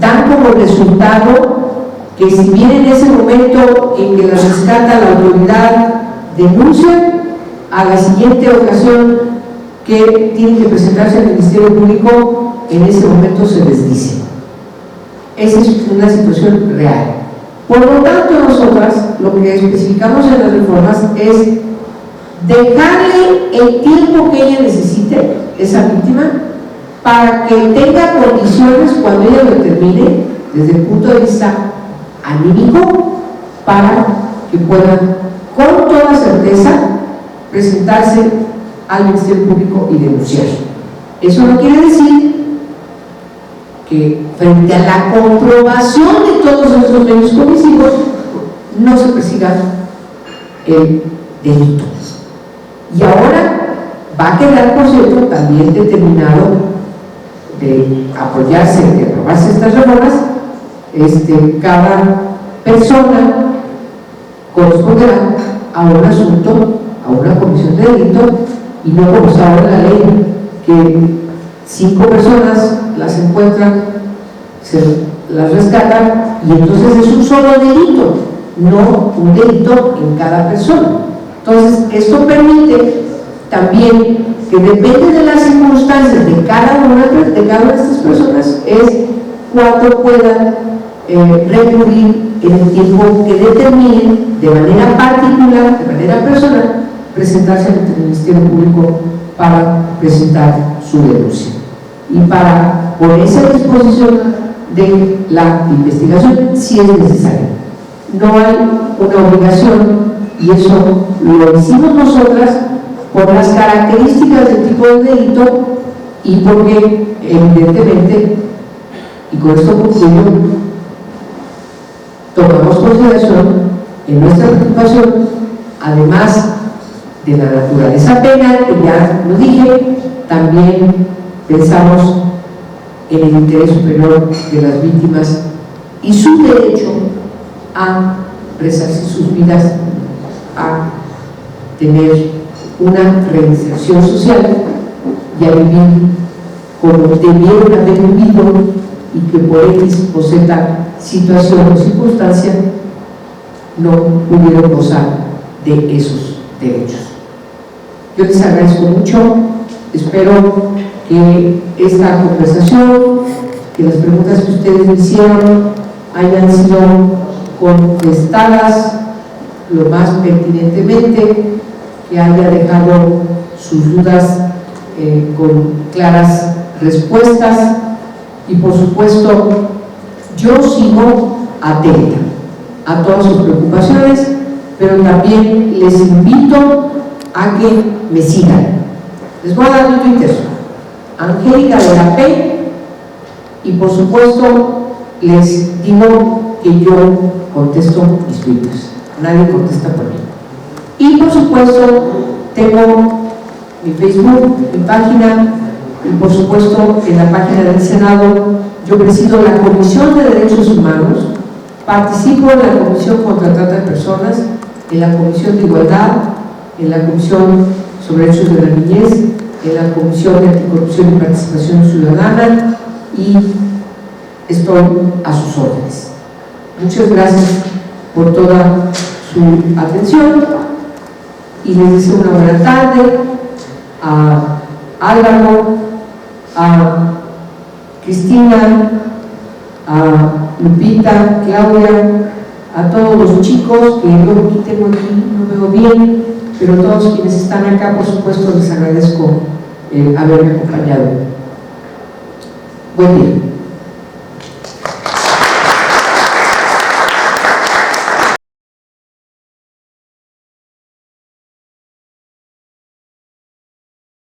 dan como resultado que, si bien en ese momento en que las rescata la autoridad denuncian, a la siguiente ocasión que tienen que presentarse al Ministerio Público, en ese momento se les dice. Esa es una situación real. Por lo tanto, nosotras lo que especificamos en las reformas es dejarle el tiempo que ella necesite, esa víctima, para que tenga condiciones cuando ella lo termine desde el punto de vista anímico, para que pueda con toda certeza presentarse al Ministerio Público y denunciar. Eso no quiere decir que frente a la comprobación de todos estos medios comisivos no se persiga el delito. Y ahora va a quedar, por cierto, también determinado de apoyarse, de aprobarse estas reformas, cada persona corresponderá a un asunto, a una comisión de delito, y no como está ahora la ley, que 5 personas las encuentran, se las rescatan, y entonces es un solo delito, no un delito en cada persona. Entonces, esto permite también que depende de las circunstancias de cada una de estas personas, es cuánto puedan recurrir en el tiempo que determinen de manera particular, de manera personal, presentarse ante el Ministerio Público para presentar su denuncia y para ponerse a disposición de la investigación si es necesario. No hay una obligación, y eso lo hicimos nosotras por las características del tipo de delito y porque evidentemente, y con esto concluyo, tomamos consideración en nuestra preocupación, además de la naturaleza penal, que ya lo dije, también pensamos en el interés superior de las víctimas y su derecho a resarcir sus vidas, a tener una reinserción social y a vivir como debieron haber vivido, y que por X o Z situación o circunstancia no pudieron gozar de esos derechos. Yo les agradezco mucho, espero que esta conversación, que las preguntas que ustedes me hicieron hayan sido contestadas lo más pertinentemente, que haya dejado sus dudas con claras respuestas, y por supuesto yo sigo atenta a todas sus preocupaciones, pero también les invito a que me sigan. Les voy a dar mi Twitter, Angélica de la P, y por supuesto les digo que yo contesto mis twitters, nadie contesta por mí. Y por supuesto tengo mi Facebook, mi página, y por supuesto en la página del Senado yo presido la Comisión de Derechos Humanos, participo en la Comisión contra Trata de Personas, en la Comisión de Igualdad, en la Comisión sobre Derechos de la Niñez, en la Comisión de Anticorrupción y Participación Ciudadana, y estoy a sus órdenes. Muchas gracias por toda su atención y les deseo una buena tarde a Álvaro, a Cristina, a Lupita, Claudia, a todos los chicos que luego aquí tengo aquí, no veo bien, pero todos quienes están acá, por supuesto, les agradezco haberme acompañado. Buen día.